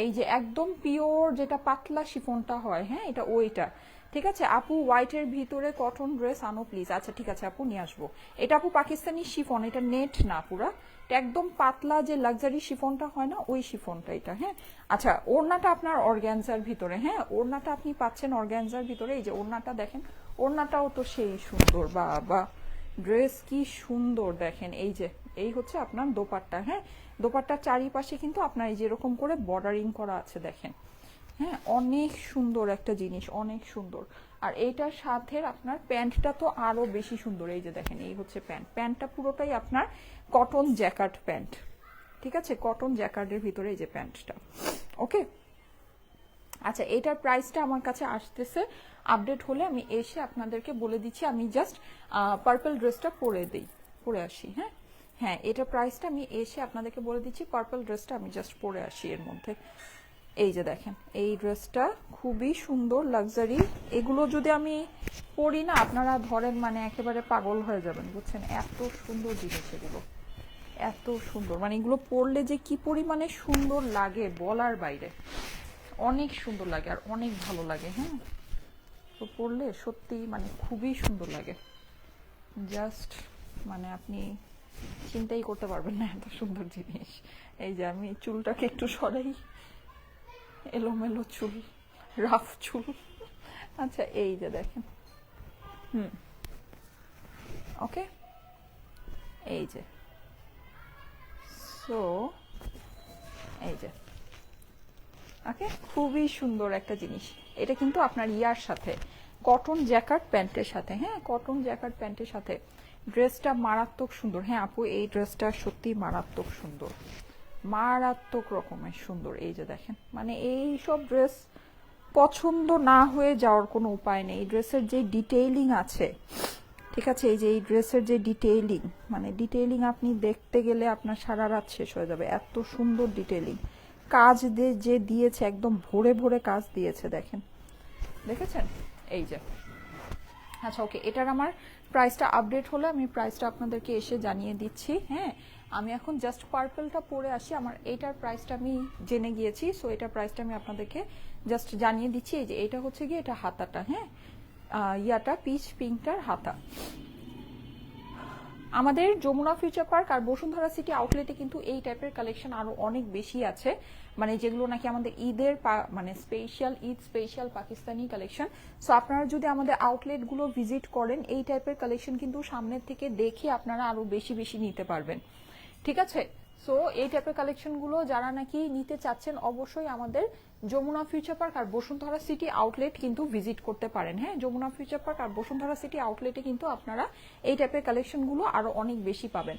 এই যে একদম পিওর যেটা পাতলা শিফনটা হয়, হ্যাঁ, এটা ওইটা। ঠিক আছে আপু, হোয়াইটের ভিতরে কটন ড্রেস আনো প্লিজ। আচ্ছা ঠিক আছে আপু, নিয়ে আসবো। এটা আপু পাকিস্তানি শিফন, এটা নেট না পুরা, এটা একদম পাতলা যে লাক্সারি শিফনটা হয় না, ওই শিফনটা এটা। হ্যাঁ, আচ্ছা, ওড়নাটা আপনার অর্গ্যানজার ভিতরে। হ্যাঁ, ওড়নাটা আপনি পাচ্ছেন অর্গ্যানজার ভিতরে। এই যে ওড়নাটা দেখেন, ওড়নাটাও তো সেই সুন্দর, বা ড্রেস কি সুন্দর দেখেন। এই যে এই হচ্ছে আপনার দোপাট্টা। হ্যাঁ, দোপাট্টার চারিপাশে কিন্তু আপনার এই যেরকম করে বর্ডারিং করা আছে দেখেন। হ্যাঁ, অনেক সুন্দর একটা জিনিস, অনেক সুন্দর। আর এইটার সাথে আপনার প্যান্টটা তো আরো বেশি সুন্দর। এই যে দেখেন, এই হচ্ছে প্যান্ট, প্যান্টটা পুরোটাই আপনার কটন জ্যাকার্ড প্যান্ট। ঠিক আছে, কটন জ্যাকার্ডের ভিতরে এই যে প্যান্টটা। ওকে, আচ্ছা, এটার প্রাইসটা আমার কাছে আসতেছে, আপডেট হলে আমি এসে আপনাদেরকে বলে দিচ্ছি। আমি জাস্ট পার্পল ড্রেসটা পরে আসি। হ্যাঁ, হ্যাঁ, এটার প্রাইসটা আমি এসে আপনাদেরকে বলে দিচ্ছি। পার্পল ড্রেসটা আমি জাস্ট পরে আসি এর মধ্যে। এই যে দেখেন, এই ড্রেসটা খুবই সুন্দর লাক্সারি। এগুলো যদি আমি পরি না, আপনারা ধরেন মানে একেবারে পাগল হয়ে যাবেন, বুঝছেন, এত সুন্দর জিনিস এগুলো, এত সুন্দর। মানে এগুলো পরলে যে কি পরিমাণে সুন্দর লাগে বলার বাইরে, অনেক সুন্দর লাগে আর অনেক ভালো লাগে। হ্যাঁ, তো পরলে সত্যি মানে খুবই সুন্দর লাগে, জাস্ট মানে আপনি চিন্তাই করতে পারবেন না এত সুন্দর জিনিস। এই যে আমি চুলটাকে একটু সরাই, এলোমেলো চুল, রাফ চুল। আচ্ছা, এই যে দেখেন, ওকে, এই যে, সো এই যে, ওকে, খুবই সুন্দর একটা জিনিস। এটা কিন্তু আপনার ইয়ার সাথে কটন জ্যাকার্ড প্যান্টের সাথে, হ্যাঁ, কটন জ্যাকার্ড প্যান্টের সাথে ড্রেসটা মারাত্মক সুন্দর। হ্যাঁ আপু, এই ড্রেসটা সত্যি মারাত্মক সুন্দর, মারাত্মক রকমের সুন্দর। এই যে দেখেন, মানে এই সব ড্রেস পছন্দ না হয়ে যাওয়ার কোনো উপায় নেই। এই ড্রেসের যে ডিটেইলিং আছে, ঠিক আছে, এই যে এই ড্রেসের যে ডিটেইলিং, মানে ডিটেইলিং আপনি দেখতে গেলে আপনার সারা রাত শেষ হয়ে যাবে, এত সুন্দর ডিটেইলিং। কাজ যে দিয়েছে, একদম ভরে ভরে কাজ দিয়েছে, দেখেন, দেখেছেন, এই যে। আচ্ছা ওকে, এটার আমার প্রাইসটা আপডেট হলে আমি প্রাইসটা আপনাদেরকে এসে জানিয়ে দিচ্ছি। হ্যাঁ, আমি এখন জাস্ট পার্পলটা পরে আসি, আমার এইটার প্রাইসটা আমি জেনে গিয়েছি। সো এটার প্রাইসটা আমি আপনাদেরকে জাস্ট জানিয়ে দিচ্ছি। এই যে এটা হচ্ছে গিয়ে এটা হাতাটা, হ্যাঁ, ইয়াটা পিচ পিঙ্কটার হাতা। আমাদের যমুনা ফিউচার পার্ক আর বসুন্ধরা সিটি আউটলেটে কিন্তু এই টাইপের কালেকশন আরো অনেক বেশি আছে, মানে যেগুলো নাকি আমাদের ঈদের মানে special Eid special Pakistani collection. So আপনারা যদি আমাদের আউটলেটগুলো ভিজিট করেন এই টাইপের কালেকশন কিন্তু সামনের থেকে দেখে আপনারা আরো বেশি বেশি নিতে পারবেন, ঠিক আছে। সো এই টাইপের কালেকশনগুলো যারা নাকি নিতে চাচ্ছেন অবশ্যই আমাদের যমুনা ফিউচার পার্ক আর বসুন্ধরা সিটি আউটলেট কিন্তু ভিজিট করতে পারেন। হ্যাঁ, যমুনা ফিউচার পার্ক আর বসুন্ধরা সিটি আউটলেটে কিন্তু আপনারা এই টাইপের কালেকশনগুলো আরো অনেক বেশি পাবেন।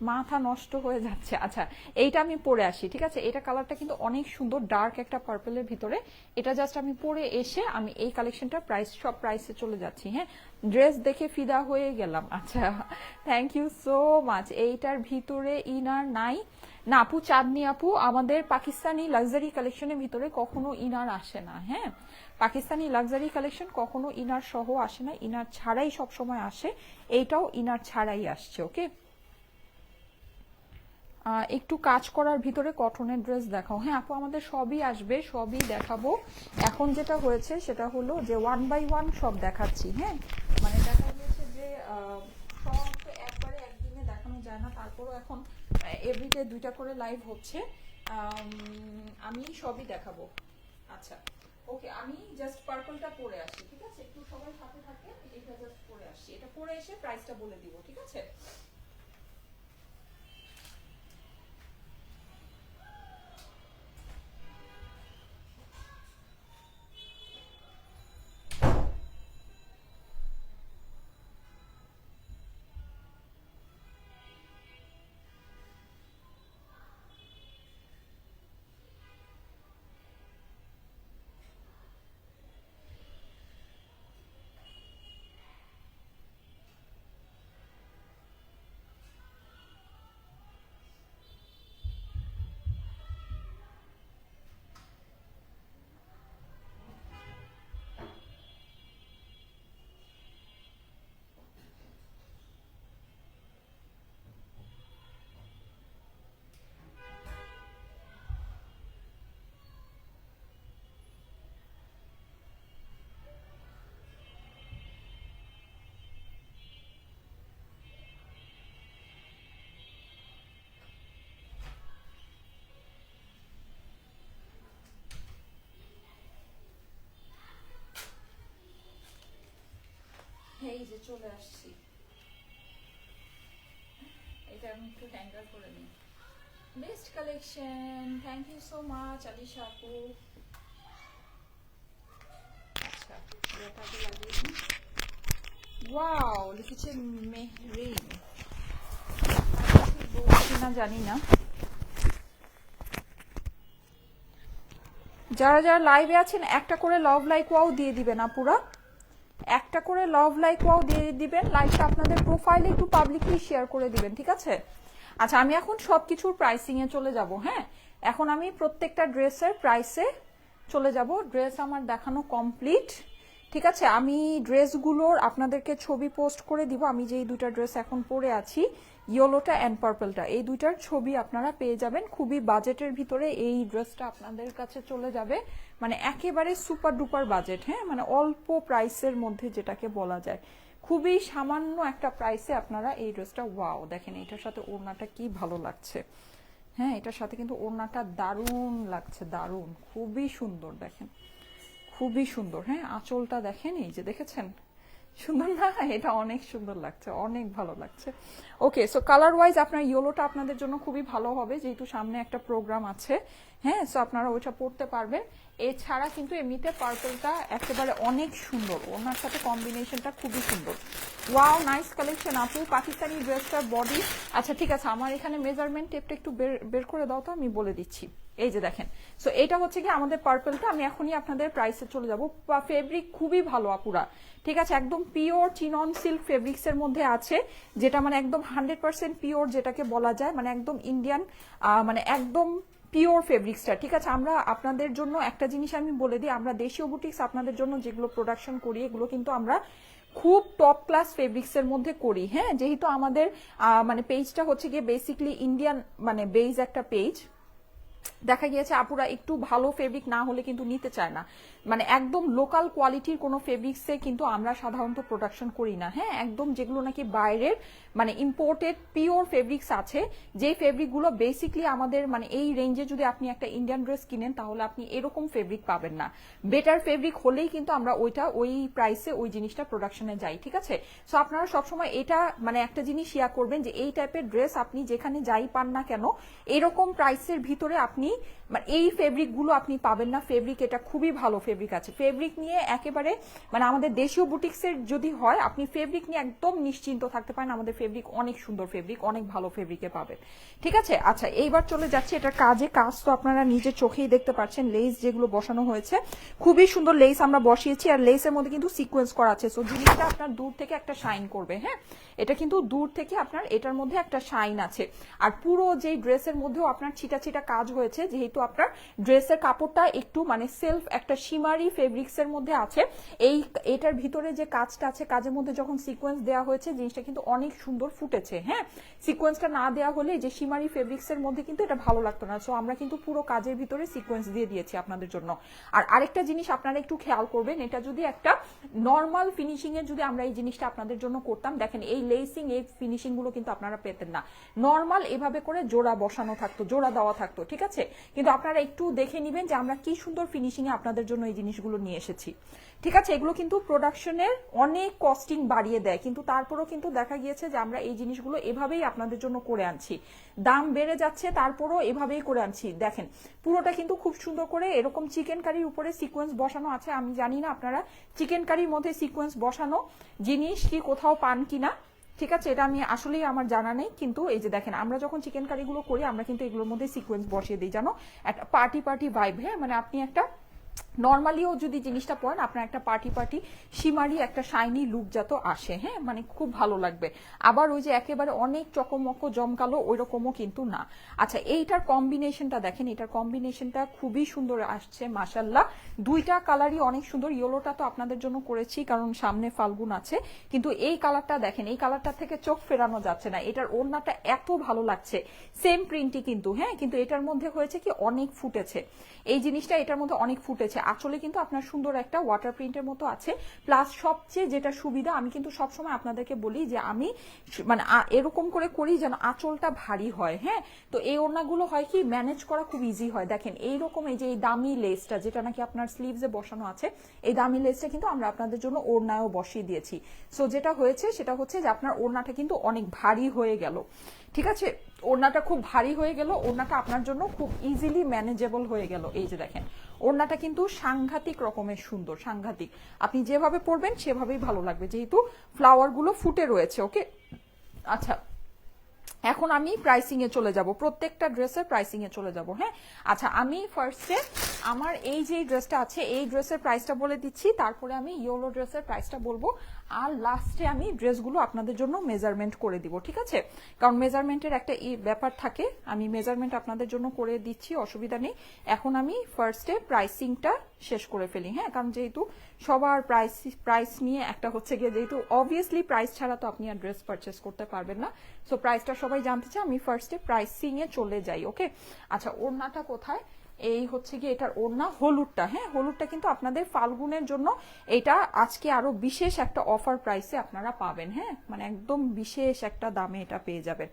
মাথা নষ্ট হয়ে যাচ্ছে। আচ্ছা, এইটা আমি পরে আসি, ঠিক আছে। এটা কালারটা কিন্তু অনেক সুন্দর, ডার্ক একটা পার্পলের ভিতরে। এটা জাস্ট আমি পরে এসে আমি এই কালেকশনটা সব প্রাইসে চলে যাচ্ছি। হ্যাঁ, ড্রেস দেখে ফিদা হয়ে গেলাম। আচ্ছা, থ্যাংক ইউ সো মাচ। এইটার ভিতরে ইনার নাই না আপু, চাঁদনি আপু, আমাদের পাকিস্তানি লাক্সারি কালেকশনের ভিতরে কখনো ইনার আসে না। হ্যাঁ, পাকিস্তানি লাক্সারি কালেকশন কখনো ইনার সহ আসে না, ইনার ছাড়াই সব সময় আসে। এইটাও ইনার ছাড়াই আসছে। ওকে, একটু কাজ করার ভিতরে কটনের ড্রেস দেখাও। হ্যাঁ আপু, আমাদের সবই আসবে, সবই দেখাবো। এখন যেটা হয়েছে সেটা হলো যে 1 বাই 1 সব দেখাচ্ছি। হ্যাঁ, মানে দেখা গিয়েছে যে সব তো একবারে একদিনে দেখানো যায় না, তারপরও এখন এভরিডে 2টা করে লাইভ হচ্ছে, আমি সবই দেখাবো। আচ্ছা ওকে, আমি জাস্ট পার্পলটা পরে আসি, ঠিক আছে। একটু সবাই সাথে থাকে, এটা জাস্ট পরে আসি, এটা পরে এসে প্রাইসটা বলে দিব, ঠিক আছে। এই যে চলে আসছি, এটা আমি একটু হ্যাঙ্গার করে নিই। Best collection, thank you so much Alisha আপু। আচ্ছা, এটাকে লাগিয়ে দিই। ওয়াও, লিখেছে মেহরিন, বলছি না জানি না। যারা যারা লাইভে আছেন একটা করে লাভ লাইক ওয়াও দিয়ে দিবেন আপুরা, একটা করে লাভ লাইক ওয়াও দিয়ে দিবেন। লাইভটা আপনাদের প্রোফাইলে একটু পাবলিকলি শেয়ার করে দিবেন, ঠিক আছে। আচ্ছা, আমি এখন সবকিছুর প্রাইসিং এ চলে যাব। হ্যাঁ, এখন আমি প্রত্যেকটা ড্রেসের প্রাইসে চলে যাব। ড্রেস আমার দেখানো কমপ্লিট, ঠিক আছে। আমি ড্রেসগুলোর আপনাদেরকে ছবি পোস্ট করে দিব। আমি যেই দুইটা ড্রেস এখন পরে আছি, ইয়েলোটা অ্যান্ড পার্পলটা, এই দুইটার ছবি আপনারা পেয়ে যাবেন। খুবই বাজেটের ভিতরে এই ড্রেসটা আপনাদের কাছে চলে যাবে, মানে একেবারে সুপার ডুপার বাজেট। হ্যাঁ, মানে অল্প প্রাইসের মধ্যে যেটাকে বলা যায়, খুবই সামান্য একটা প্রাইসে আপনারা এই ড্রেসটা, ওয়াও দেখেন এটার সাথে ওড়নাটা কি ভালো লাগছে। হ্যাঁ, এটার সাথে কিন্তু ওড়নাটা দারুণ লাগছে, দারুণ, খুবই সুন্দর, দেখেন খুবই সুন্দর। হ্যাঁ, আঁচলটা দেখেন, এই যে দেখেছেন, সুন্দর না? এটা অনেক সুন্দর লাগছে, অনেক ভালো লাগছে। ওকে, সো কালার ওয়াইজ আপনার ইয়েলোটা আপনাদের জন্য খুবই ভালো হবে, যেহেতু সামনে একটা প্রোগ্রাম আছে। হ্যাঁ, সো আপনারা ওইটা পড়তে পারবেন। এছাড়া কিন্তু এমনিতে পার্পলটা একেবারে অনেক সুন্দর, ওনার সাথে কম্বিনেশনটা খুবই সুন্দর। ওয়াও, নাইস কালেকশন আপু। পাকিস্তানি ড্রেসটার বডি, আচ্ছা ঠিক আছে, আমার এখানে মেজারমেন্ট টেপটা একটু বের করে দাও তো, আমি বলে দিচ্ছি। এই যে দেখেন, সো এটা হচ্ছে কি আমাদের পার্পলটা। আমি এখনই আপনাদের প্রাইসে চলে যাব। ফেব্রিক খুবই ভালো আপুরা, ঠিক আছে, একদম পিওর চিনন সিল্ক ফেব্রিক্স এর মধ্যে আছে, যেটা মানে একদম 100% পিওর যেটাকে বলা যায়, মানে একদম ইন্ডিয়ান, মানে একদম পিওর ফেব্রিক্সটা, ঠিক আছে। আমরা আপনাদের জন্য একটা জিনিস আমি বলে দিই, আমরা দেশীয় বুটিক্স আপনাদের জন্য যেগুলো প্রোডাকশন করি, এগুলো কিন্তু আমরা খুব টপ ক্লাস ফেব্রিক্স এর মধ্যে করি। হ্যাঁ, যেহেতু আমাদের মানে পেজটা হচ্ছে গিয়ে বেসিকলি ইন্ডিয়ান মানে বেজ একটা পেজ, দেখা গিয়েছে আপুরা একটু ভালো ফেব্রিক না হলে কিন্তু নিতে চায় না, মানে একদম লোকাল কোয়ালিটির কোনো ফেব্রিক্সে কিন্তু আমরা সাধারণত প্রোডাকশন করি না। হ্যাঁ, একদম যেগুলো নাকি বাইরের মানে ইম্পোর্টেড পিওর ফেব্রিক্স আছে, যে ফেব্রিকগুলো বেসিকলি আমাদের মানে এই রেঞ্জে যদি আপনি একটা ইন্ডিয়ান ড্রেস কিনেন তাহলে আপনি এরকম ফেব্রিক পাবেন না। বেটার ফেব্রিক হলেই কিন্তু আমরা ওই প্রাইসে ওই জিনিসটা প্রোডাকশনে যাই, ঠিক আছে? সো আপনারা সবসময় এটা মানে একটা জিনিস শেয়ার করবেন যে এই টাইপের ড্রেস আপনি যেখানে যাই পান না কেন এরকম প্রাইসের ভিতরে আপনি মানে এই ফেব্রিক গুলো আপনি পাবেন না। ফেব্রিক এটা খুবই ভালো ফেব্রিক আছে, ফেব্রিক নিয়ে একেবারে মানে আমাদের দেশীয় বুটিক্সের যদি হয় আপনি ফেব্রিক নিয়ে একদম নিশ্চিন্ত থাকতে পারেন, আমাদের ফেব্রিক অনেক সুন্দর ফেব্রিক, অনেক ভালো ফেব্রিকে পাবেন, ঠিক আছে? আচ্ছা, এইবার চলে যাচ্ছে এটার কাজে। কাজ তো আপনারা নিজের চোখেই দেখতে পাচ্ছেন, লেস যেগুলো বসানো হয়েছে খুবই সুন্দর লেস আমরা বসিয়েছি, আর লেসের মধ্যে কিন্তু সিকোয়েন্স করা আছে। সো জিনিসটা আপনার দূর থেকে একটা শাইন করবে। হ্যাঁ, এটা কিন্তু দূর থেকে আপনার এটার মধ্যে একটা শাইন আছে। আর পুরো যে ড্রেসের মধ্যেও আপনার ছিটা ছিটা কাজ হয়েছে, যেহেতু আপনার ড্রেসের কাপড়টা একটু মানে সেলফ একটা শিমারি ফেব্রিক্স এর মধ্যে আছে, এটার ভিতরে যে কাজটা আছে কাজের মধ্যে যখন সিকোয়েন্স দেওয়া হয়েছে জিনিসটা কিন্তু অনেক সুন্দর ফুটেছে। হ্যাঁ, সিকোয়েন্সটা না দেওয়া হলে যে শিমারি ফেব্রিক্স এর মধ্যে কিন্তু এটা ভালো লাগতো না। সো আমরা কিন্তু পুরো কাজের ভিতরে সিকোয়েন্স দিয়ে দিয়েছি আপনাদের জন্য। আর আরেকটা জিনিস আপনারা একটু খেয়াল করবেন, এটা যদি একটা নর্মাল ফিনিশিং এ যদি আমরা এই জিনিসটা আপনাদের জন্য করতাম, দেখেন এই লেসিং এই ফিনিশিং গুলো কিন্তু আপনারা পেতেন না। নর্মাল এভাবে করে জোড়া বসানো থাকতো, জোড়া দেওয়া থাকতো, ঠিক আছে? কিন্তু আপনারা একটু দেখে নিবেন যে আমরা কি সুন্দর ফিনিশিং এ আপনাদের জন্য এই জিনিসগুলো নিয়ে এসেছি, ঠিক আছে? এগুলো কিন্তু প্রোডাকশনের অনেক কস্টিং বাড়িয়ে দেয়, কিন্তু তারপরও কিন্তু দেখা গিয়েছে যে আমরা এই জিনিসগুলো এভাবেই আপনাদের জন্য করে আনছি। দাম বেড়ে যাচ্ছে তারপরও এভাবেই করে আনছি। দেখেন পুরোটা কিন্তু খুব সুন্দর করে এরকম চিকেন কারির উপরে সিকোয়েন্স বসানো আছে। আমি জানি না আপনারা চিকেন কারির মধ্যে সিকোয়েন্স বসানো জিনিস কি কোথাও পান কিনা, ঠিক আছে? এটা আমি আসলেই আমার জানা নেই, কিন্তু এই যে দেখেন আমরা যখন চিকেন কারিগুলো করি আমরা কিন্তু এগুলোর মধ্যে সিকোয়েন্স বসিয়ে দিই, জানো, একটা পার্টি পার্টি ভাইব। হ্যাঁ, মানে আপনি একটা নর্মালিও যদি জিনিসটা পরেন আপনার একটা পার্টি পার্টি শিমারি একটা শাইনি লুক যত আসে, হ্যাঁ, মানে খুব ভালো লাগবে। আবার ওই যে একেবারে অনেক চকমক জমকালো ওই রকমও কিন্তু না। আচ্ছা, এইটার কম্বিনেশনটা দেখেন, এটার কম্বিনেশনটা খুবই সুন্দর আসছে মাশাল্লাহ। দুইটা কালারই অনেক সুন্দর। ইয়েলোটা তো আপনাদের জন্য করেছি কারণ সামনে ফাল্গুন আছে, কিন্তু এই কালারটা দেখেন, এই কালারটা থেকে চোখ ফেরানো যাচ্ছে না। এটার ওড়নাটা এত ভালো লাগছে, সেম প্রিন্টই কিন্তু, হ্যাঁ, কিন্তু এটার মধ্যে হয়েছে কি অনেক ফুটেছে এই জিনিসটা, এটার মধ্যে অনেক ফুটেছে। আসলে কিন্তু আপনার সুন্দর একটা ওয়াটার প্রিন্টের মতো আছে। প্লাস সবচেয়ে যেটা সুবিধা, আমি কিন্তু সবসময় আপনাদেরকে বলি যে আমি মানে এরকম করে করি যেন আঁচলটা ভারী হয়। হ্যাঁ, তো এই ওড়নাগুলো হয় কি ম্যানেজ করা খুব ইজি হয়। দেখেন এইরকম এই যে এই দামি লেসটা যেটা নাকি আপনার স্লিভসে বসানো আছে, এই দামি লেসটা কিন্তু আমরা আপনাদের জন্য ওড়নায়ও বসিয়ে দিয়েছি। সো যেটা হয়েছে সেটা হচ্ছে যে আপনার ওড়নাটা কিন্তু অনেক ভারী হয়ে গেল, ঠিক আছে? ওড়নাটা খুব ভারী হয়ে গেল, ওড়নাটা আপনার জন্য খুব ইজিলি ম্যানেজেবল হয়ে গেল। এই যে দেখেন ওড়নাটা কিন্তু সাংঘাতিক রকমের সুন্দর, সাংঘাতিক। আপনি যেভাবে পরবেন সেভাবেই ভালো লাগবে, যেহেতু ফ্লাওয়ার গুলো ফুটে রয়েছে। ওকে, আচ্ছা, এখন আমি প্রাইসিং এ চলে যাব, প্রত্যেকটা ড্রেসের প্রাইসিং এ চলে যাব। হ্যাঁ, আচ্ছা, আমি ফার্স্টে আমার এই যে ড্রেসটা আছে এই ড্রেসের প্রাইসটা বলে দিচ্ছি, তারপরে আমি ইয়েলো ড্রেসের প্রাইসটা বলবো, আর লাস্টে আমি ড্রেসগুলো আপনাদের জন্য মেজারমেন্ট করে দিব, ঠিক আছে? কারণ মেজারমেন্টের একটা ব্যাপার থাকে, আমি মেজারমেন্ট আপনাদের জন্য করে দিচ্ছি, অসুবিধা নেই। এখন আমি ফার্স্টে প্রাইসিংটা শেষ করে ফেলি। হ্যাঁ, কারণ যেহেতু সবার প্রাইস নিয়ে একটা হচ্ছে গিয়ে, যেহেতু অবভিয়াসলি প্রাইস ছাড়া তো আপনি আর ড্রেস পারচেস করতে পারবেন না। সো প্রাইসটা সবাই জানতে চায়, আমি ফার্স্টে প্রাইসিং এ চলে যাই। ওকে, আচ্ছা, ওড়নাটা কোথায়? এই হচ্ছে গিয়ে এটার ওড়না হলুদটা। হ্যাঁ, হলুদটা কিন্তু আপনাদের ফাল্গুনের জন্য এটা আজকে আরো বিশেষ একটা অফার প্রাইসে আপনারা পাবেন। হ্যাঁ, মানে একদম বিশেষ একটা দামে এটা পেয়ে যাবেন।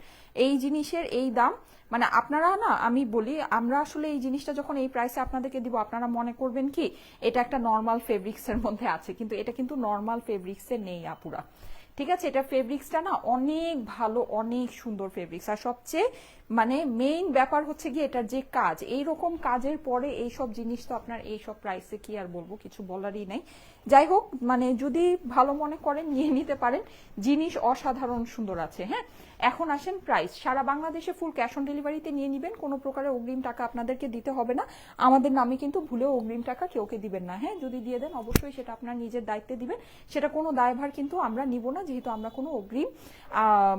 এই জিনিসের এই দাম মানে আপনারা না, আমি বলি আমরা আসলে এই জিনিসটা যখন এই প্রাইসে আপনাদেরকে দিব আপনারা মনে করবেন কি এটা একটা নর্মাল ফেব্রিক্স এর মধ্যে আছে, কিন্তু এটা কিন্তু নর্মাল ফেব্রিক্স এর নেই আপুরা, ঠিক আছে? এটা ফেব্রিক্সটা না অনেক ভালো, অনেক সুন্দর ফেব্রিক্স। আর সবচেয়ে মানে মেইন ব্যাপার হচ্ছে গিয়ে এটার যে কাজ, এইরকম কাজের পরে এইসব জিনিস তো আপনার এইসব প্রাইসে কি আর বলবো, কিছু বলারই নাই। যাই হোক, মানে যদি ভালো মনে করেন নিয়ে নিতে পারেন, জিনিস অসাধারণ সুন্দর আছে। হ্যাঁ, এখন আসেন প্রাইস। সারা বাংলাদেশে ফুল ক্যাশ অন ডেলিভারিতে নিয়ে নিবেন, কোনো প্রকারের অগ্রিম টাকা আপনাদেরকে দিতে হবে না। আমাদের নামে কিন্তু ভুলেও অগ্রিম টাকা কেউকে দিবেন না। হ্যাঁ, যদি দিয়ে দেন অবশ্যই সেটা আপনার নিজের দায়িত্বে দিবেন, সেটা কোনো দায়ভার কিন্তু আমরা নিব না, যেহেতু আমরা কোনো অগ্রিম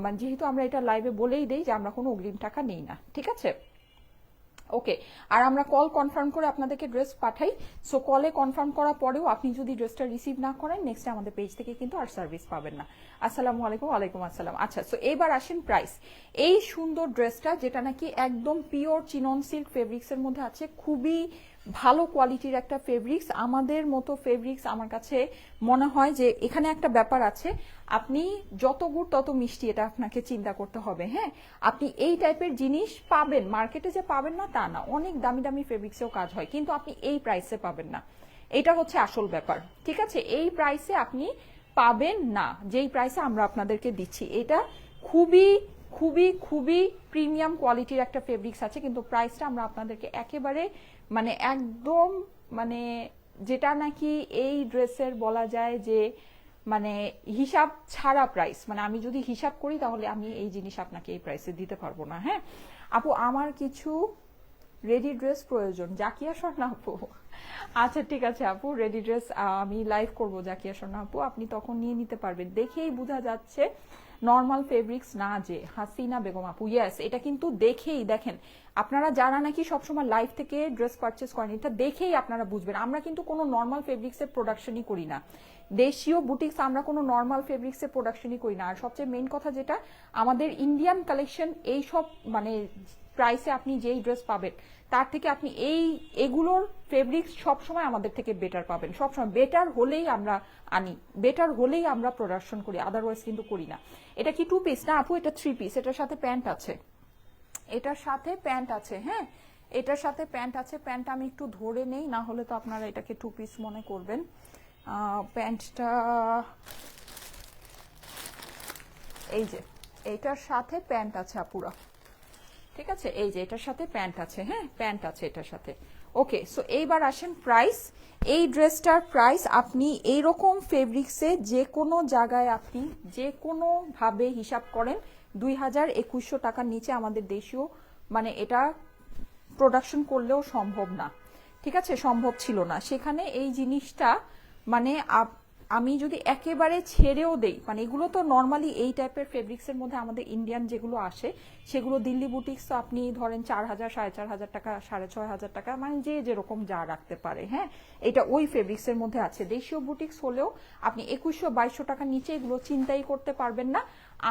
মানে যেহেতু আমরা এটা লাইভে বলেই দেই যে আমরা কোনো অগ্রিম টাকা নেই না, ঠিক আছে? ওকে, আর আমরা কল কনফার্ম করে আপনাদেরকে ড্রেস পাঠাই। সো কলে কনফার্ম করার পরেও আপনি যদি ড্রেসটা রিসিভ না করেন, নেক্সট আমাদের পেজ থেকে কিন্তু আর সার্ভিস পাবেন না। আসসালামু আলাইকুম। ওয়ালাইকুম আসসালাম। আচ্ছা, সো এবার আসেন প্রাইস। এই সুন্দর ড্রেসটা যেটা নাকি একদম পিওর চিনন সিল্ক ফেব্রিক্সের মধ্যে আছে, খুবই ভালো কোয়ালিটির একটা ফেব্রিক্স। আমাদের মতো ফেব্রিক্স আমার কাছে মনে হয় যে এখানে একটা ব্যাপার আছে, আপনি যত গুড় তত মিষ্টি, এটা আপনাকে চিন্তা করতে হবে। হ্যাঁ, আপনি এই টাইপের জিনিস পাবেন মার্কেটে, যে পাবেন না তা না, অনেক দামি দামি ফেব্রিক্সেও কাজ হয়, কিন্তু আপনি এই প্রাইসে পাবেন না। এটা হচ্ছে আসল ব্যাপার, ঠিক আছে? এই প্রাইসে আপনি পাবেন না, যেই প্রাইসে আমরা আপনাদেরকে দিচ্ছি। এটা খুবই খুবই খুবই প্রিমিয়াম কোয়ালিটির একটা ফেব্রিক্স আছে, কিন্তু প্রাইসটা আমরা আপনাদেরকে একেবারে মানে একদম মানে যেটা নাকি এই ড্রেসের বলা যায় যে মানে হিসাব ছাড়া প্রাইস, মানে আমি যদি হিসাব করি তাহলে আমি এই জিনিস আপনাকে এই প্রাইসে দিতে পারবো না। হ্যাঁ আপু, আমার কিছু রেডি ড্রেস প্রয়োজন। জাকিয়া স্বর্ণা আপু, আচ্ছা ঠিক আছে আপু, রেডি ড্রেস আমি লাইভ করব জাকিয়া স্বর্ণা আপু, আপনি তখন নিয়ে নিতে পারবেন। দেখেই বোঝা যাচ্ছে নর্মাল ফেব্রিক্স না যে। হাসিনা বেগম আপু, ইয়েস, এটা কিন্তু দেখেই, দেখেন আপনারা যারা নাকি সবসময় লাইভ থেকে ড্রেস পারচেস করেন, এটা দেখেই আপনারা বুঝবেন। আমরা কিন্তু কোনো নর্মাল ফেব্রিক্সের প্রোডাকশনই করি না, দেশীয় বুটিক্স আমরা কোনো নর্মাল ফেব্রিক্সের প্রোডাকশনই করি না। আর সবচেয়ে মেইন কথা যেটা, আমাদের ইন্ডিয়ান কালেকশন এই সব মানে প্রাইসে আপনি যেই ড্রেস পাবেন তার থেকে আপনি এগুলোর ফেব্রিক্স সবসময় আমাদের থেকে বেটার পাবেন। সবসময় বেটার হলেই আমরা আনি, বেটার হলেই আমরা প্রোডাকশন করি, আদারওয়াইজ কিন্তু করি না। এটা কি 2 পিস না আপু? এটা 3 পিস, এটার সাথে প্যান্ট আছে, এটার সাথে প্যান্ট আছে। হ্যাঁ, এটার সাথে প্যান্ট আছে। প্যান্টটা আমি একটু ধরে নেই, না হলে তো আপনারা এটাকে 2 পিস মনে করবেন। প্যান্টটা এই যে, এটার সাথে প্যান্ট আছে আপুরা, ঠিক আছে? এই যে এটার সাথে প্যান্ট আছে, হ্যাঁ প্যান্ট আছে এটার সাথে। ওকে, সো এইবার আসেন প্রাইস। এই ড্রেসটার প্রাইস আপনি এইরকম ফেব্রিক্সে যে কোনো জায়গায় আপনি যে কোনো ভাবে হিসাব করেন 2200 টাকার নিচে আমাদের দেশীয় মানে এটা প্রোডাকশন করলেও সম্ভব না, ঠিক আছে? সম্ভব ছিল না। সেখানে এই জিনিসটা মানে আমি যদি একেবারে ছেড়েও দেই, মানে এগুলো তো নর্মালি এই টাইপের ফেব্রিক্সের মধ্যে আমাদের ইন্ডিয়ান যেগুলো আসে সেগুলো দিল্লি বুটিক্স, তো আপনি ধরেন 4000 4500 টাকা 6500 টাকা, মানে যে যেরকম যা রাখতে পারে। হ্যাঁ, এটা ওই ফেব্রিক্সের মধ্যে আছে। দেশীয় বুটিক্স হলেও আপনি 2100 2200 টাকার নিচে এগুলো চিন্তাই করতে পারবেন না।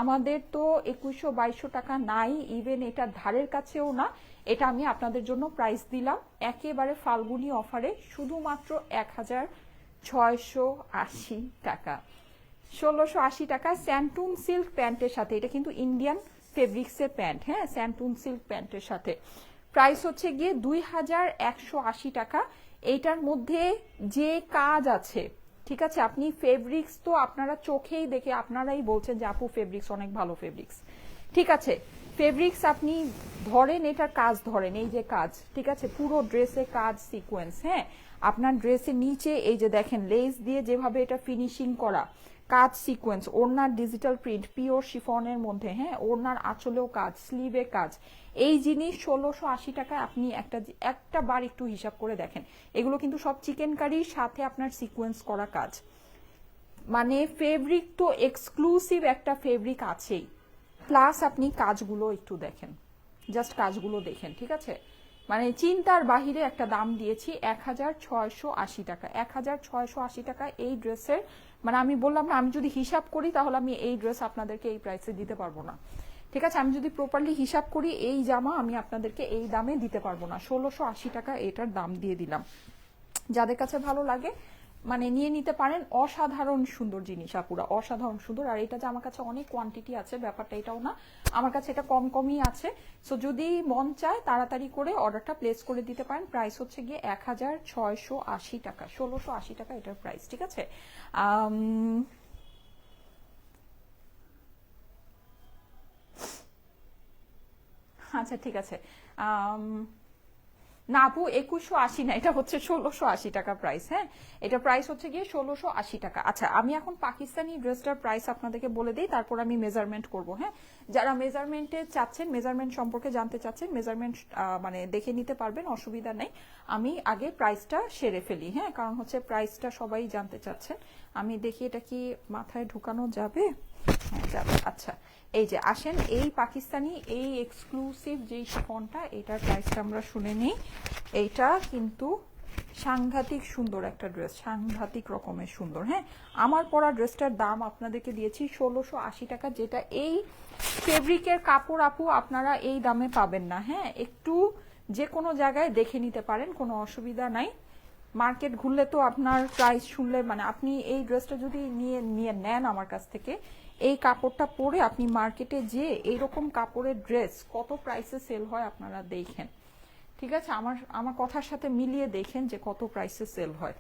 আমাদের তো 2100 টাকা নাই, ইভেন এটা ধারের কাছেও না। এটা আমি আপনাদের জন্য প্রাইস দিলাম একেবারে ফাল্গুনি অফারে শুধুমাত্র 1680 টাকা, 1680 টাকা স্যান্টুন সিল্ক প্যান্টের সাথে। এটা কিন্তু ইন্ডিয়ান ফেব্রিক্সের প্যান্ট, হ্যাঁ স্যান্টুন সিল্ক প্যান্টের সাথে। প্রাইস হচ্ছে গিয়ে 2180 টাকা। এইটার মধ্যে যে কাজ আছে, ঠিক আছে? আপনি ফেব্রিক্স তো আপনারা চোখেই দেখে আপনারাই বলছেন যে আপু ফেব্রিক্স অনেক ভালো ফেব্রিক্স, ঠিক আছে? ফেব্রিক্স আপনি ধরেন, এটার কাজ ধরেন, এই যে কাজ, ঠিক আছে? পুরো ড্রেসে কাজ সিকোয়েন্স, হ্যাঁ আপনার ড্রেসের নিচে এই যে দেখেন লেস দিয়ে যেভাবে এটা ফিনিশিং করা, কাজ সিকোয়েন্স, ওড়নার ডিজিটাল প্রিন্ট পিওর শিফনের মধ্যে, হ্যাঁ ওড়নার আঁচলেও কাজ, স্লিভে কাজ। এই জিনিস 1680 টাকায় আপনি একটা বার একটু হিসাব করে দেখেন। এগুলো কিন্তু সব চিকেন কারির সাথে আপনার সিকোয়েন্স করা কাজ, মানে ফেব্রিক তো এক্সক্লুসিভ একটা ফেব্রিক আছেই, প্লাস আপনি কাজগুলো একটু দেখেন, জাস্ট কাজগুলো দেখেন, ঠিক আছে? মানে চিন্তার বাহিরে একটা দাম দিয়েছি 1680 টাকা। 1680 টাকা এই ড্রেসের, মানে আমি বললাম না, আমি যদি হিসাব করি তাহলে আমি এই ড্রেস আপনাদেরকে এই প্রাইসে দিতে পারবো না, ঠিক আছে? আমি যদি প্রপারলি হিসাব করি এই জামা আমি আপনাদেরকে এই দামে দিতে পারবো না। 1680 টাকা এটার দাম দিয়ে দিলাম। যাদের কাছে ভালো লাগে মানে নিয়ে নিতে পারেন। অসাধারণ সুন্দর জিনিস আপুরা, অসাধারণ সুন্দর। আর এটা যে আমার কাছে অনেক কোয়ান্টিটি আছে ব্যাপারটা এটাও না, আমার কাছে এটা কম কমই আছে। সো যদি মন চায় তাড়াতাড়ি করে অর্ডারটা প্লেস করে দিতে পারেন। প্রাইস হচ্ছে গিয়ে 1680 টাকা, 1680 টাকা এটার প্রাইস, ঠিক আছে? আচ্ছা ঠিক আছে। না আপু 2180 না, এটা হচ্ছে 1680 টাকা প্রাইস। হ্যাঁ, এটা প্রাইস হচ্ছে গিয়ে 1680 টাকা। আচ্ছা, আমি এখন পাকিস্তানি ড্রেসটার প্রাইস আপনাদেরকে বলে দিই, তারপর আমি মেজারমেন্ট করব। হ্যাঁ, যারা মেজারমেন্টে চাচ্ছেন, মেজারমেন্ট সম্পর্কে জানতে চাচ্ছেন, মেজারমেন্ট মানে দেখে নিতে পারবেন, অসুবিধা নেই। আমি আগে প্রাইসটা সেরে ফেলি, হ্যাঁ কারণ হচ্ছে প্রাইসটা সবাই জানতে চাচ্ছেন। আমি দেখি এটা কি মাথায় ঢুকানো যাবে। হ্যাঁ যাবে। আচ্ছা এই যে আসেন, এই পাকিস্তানি এই এক্সক্লুসিভ যেই শিফনটা, এটার প্রাইসটা আমরা শুনে নিই। এইটা কিন্তু সাংঘাতিক সুন্দর একটা ড্রেস, সাংঘাতিক রকমের সুন্দর। হ্যাঁ, আমার পরা ড্রেসটার দাম আপনাদেরকে দিয়েছি 1680 টাকা, যেটা এই ফেব্রিকের কাপড় আপু আপনারা এই দামে পাবেন না। হ্যাঁ, একটু যে কোনো জায়গায় দেখে নিতে পারেন, কোনো অসুবিধা নাই। মার্কেট ঘুরলে তো আপনার প্রাইস শুনলে মানে আপনি এই ড্রেসটা যদি নিয়ে নিয়ে নেন আমার কাছ থেকে, এই কাপড়টা পরে আপনি মার্কেটে যে এইরকম কাপড়ের ড্রেস কত প্রাইসে সেল হয় আপনারা দেখেন। ঠিক আছে, আমার আমার কথার সাথে মিলিয়ে দেখেন যে কত প্রাইসে সেল হয়।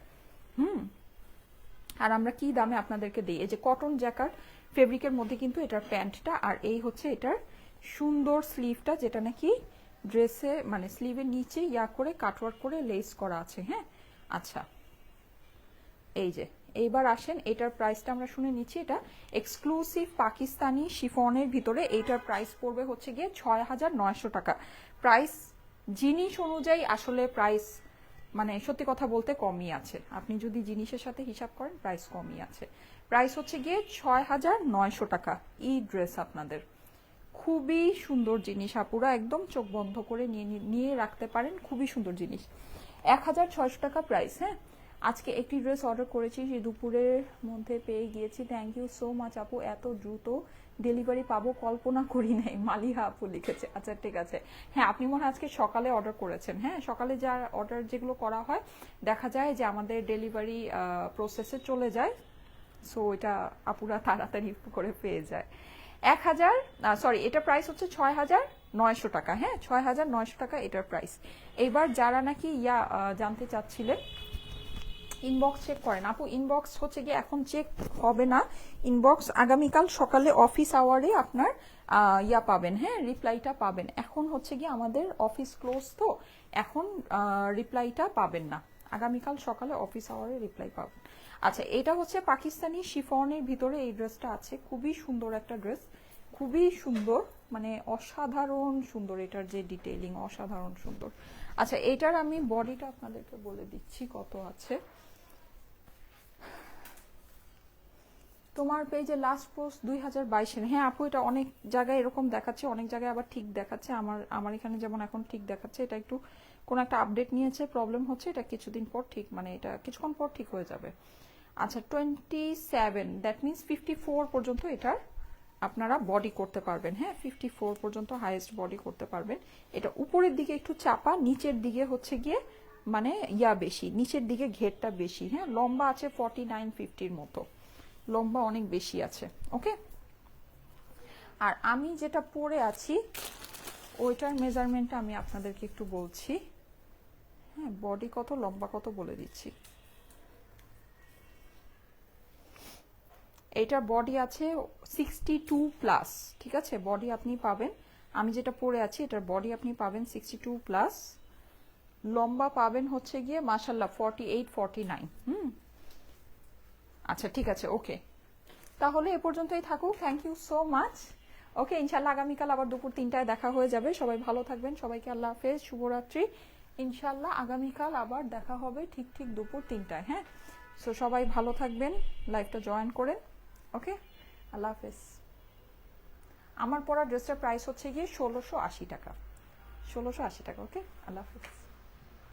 আর আমরা কি দামে আপনাদেরকে দিই। এই যে কটন জ্যাকার্ড ফেব্রিকের মধ্যে কিন্তু এটার প্যান্টটা, আর এই হচ্ছে এটার সুন্দর স্লিভটা, যেটা নাকি ড্রেসে মানে স্লিভের নিচে ইয়া করে কাটওয়ার্ক করে লেস করা আছে। হ্যাঁ আচ্ছা, এই যে এইবার আসেন, এটার প্রাইসটা আমরা শুনে নিচ্ছি। এটা এক্সক্লুসিভ পাকিস্তানি শিফনের ভিতরে এইটার প্রাইস পড়বে হচ্ছে গিয়ে 6900 টাকা। প্রাইস জিনিস অনুযায়ী আসলে প্রাইস মানে সত্যি কথা বলতে কমই আছে, আপনি যদি জিনিসের সাথে হিসাব করেন প্রাইস কমই আছে। প্রাইস হচ্ছে গিয়ে 6900 টাকা। ই ড্রেস আপনাদের খুবই সুন্দর জিনিস আপুরা, একদম চোখ বন্ধ করে নিয়ে রাখতে পারেন, খুবই সুন্দর জিনিস। 1600 টাকা প্রাইস। হ্যাঁ, আজকে একটি ড্রেস অর্ডার করেছি, সেই দুপুরের মধ্যে পেয়ে গিয়েছি। থ্যাংক ইউ সো মাচ আপু, এত দ্রুত ডেলিভারি পাবো কল্পনা করি নাই, মালিহা আপু লিখেছে। আচ্ছা ঠিক আছে, হ্যাঁ আপনি মনে হয় আজকে সকালে অর্ডার করেছেন। হ্যাঁ, সকালে যা অর্ডার যেগুলো করা হয় দেখা যায় যে আমাদের ডেলিভারি প্রসেসে চলে যায়, সো এটা আপুরা তাড়াতাড়ি করে পেয়ে যায়। 1000 এটা প্রাইস হচ্ছে 6900 টাকা। হ্যাঁ, 6900 টাকা এটার প্রাইস। এইবার যারা নাকি জানতে চাচ্ছিলেন, ইনবক্স চেক করেন আপু। ইনবক্স হচ্ছে গিয়ে এখন চেক হবে না, ইনবক্স আগামীকাল সকালে অফিস আওয়ারে আপনার পাবেন। হ্যাঁ, রিপ্লাইটা পাবেন। এখন হচ্ছে গিয়ে আমাদের অফিস ক্লোজ, তো এখন রিপ্লাইটা পাবেন না, আগামীকাল সকালে অফিস আওয়ারে রিপ্লাই পাবেন। আচ্ছা, এটা হচ্ছে পাকিস্তানি শিফনের ভিতরে এই ড্রেসটা আছে, খুবই সুন্দর একটা ড্রেস, খুবই সুন্দর মানে অসাধারণ সুন্দর, এটার যে ডিটেইলিং অসাধারণ সুন্দর। আচ্ছা, এটার আমি বডিটা আপনাদেরকে বলে দিচ্ছি কত আছে। তোমার পেজে লাস্ট পোস্ট 2022-এর। হ্যাঁ আপু, এটা অনেক জায়গায় এরকম দেখাচ্ছে, অনেক জায়গায় আবার ঠিক দেখাচ্ছে। আমার এখানে যেমন এখন ঠিক দেখাচ্ছে, এটা একটু কোন একটা আপডেট নিয়েছে, প্রবলেম হচ্ছে। এটা কিছুদিন পর ঠিক মানে এটা কিছুক্ষণ পর ঠিক হয়ে যাবে। আচ্ছা 27, দ্যাট মিনস 54 পর্যন্ত এটার আপনারা বডি করতে পারবেন। হ্যাঁ, 54 পর্যন্ত হাইয়েস্ট বডি করতে পারবেন। এটা উপরের দিকে একটু চাপা, নিচের দিকে হচ্ছে গিয়ে মানে বেশি, নিচের দিকে ঘেরটা বেশি। হ্যাঁ, লম্বা আছে 49-50-র মতো, লম্বা অনেক বেশি আছে। ওকে, আর আমি যেটা পরে আছি ওইটার মেজারমেন্টটা আমি আপনাদেরকে একটু বলছি। হ্যাঁ, বডি কত লম্বা কত বলে দিচ্ছি। এটার বডি আছে 62+। ঠিক আছে, বডি আপনি পাবেন, আমি যেটা পরে আছি এটার বডি আপনি পাবেন 62+, লম্বা পাবেন হচ্ছে গিয়ে মাশাল্লাহ 48-49। আচ্ছা ঠিক আছে, ওকে, তাহলে এ পর্যন্তই থাকুক। Thank you so much. Okay, ইনশাল্লাহ আগামীকাল আবার দুপুর 3টায় দেখা হয়ে যাবে। সবাই ভালো থাকবেন, সবাইকে আল্লাহ হাফেজ, শুভরাত্রি। ইনশাল্লাহ আগামীকাল আবার দেখা হবে ঠিক ঠিক দুপুর 3টায়। হ্যাঁ, সো সবাই ভালো থাকবেন, লাইভটা জয়েন করেন। ওকে, আল্লাহ হাফেজ। আমার পরা ড্রেসটার প্রাইস হচ্ছে গিয়ে 1680 টাকা, 1680 টাকা। ওকে, আল্লাহ হাফেজ।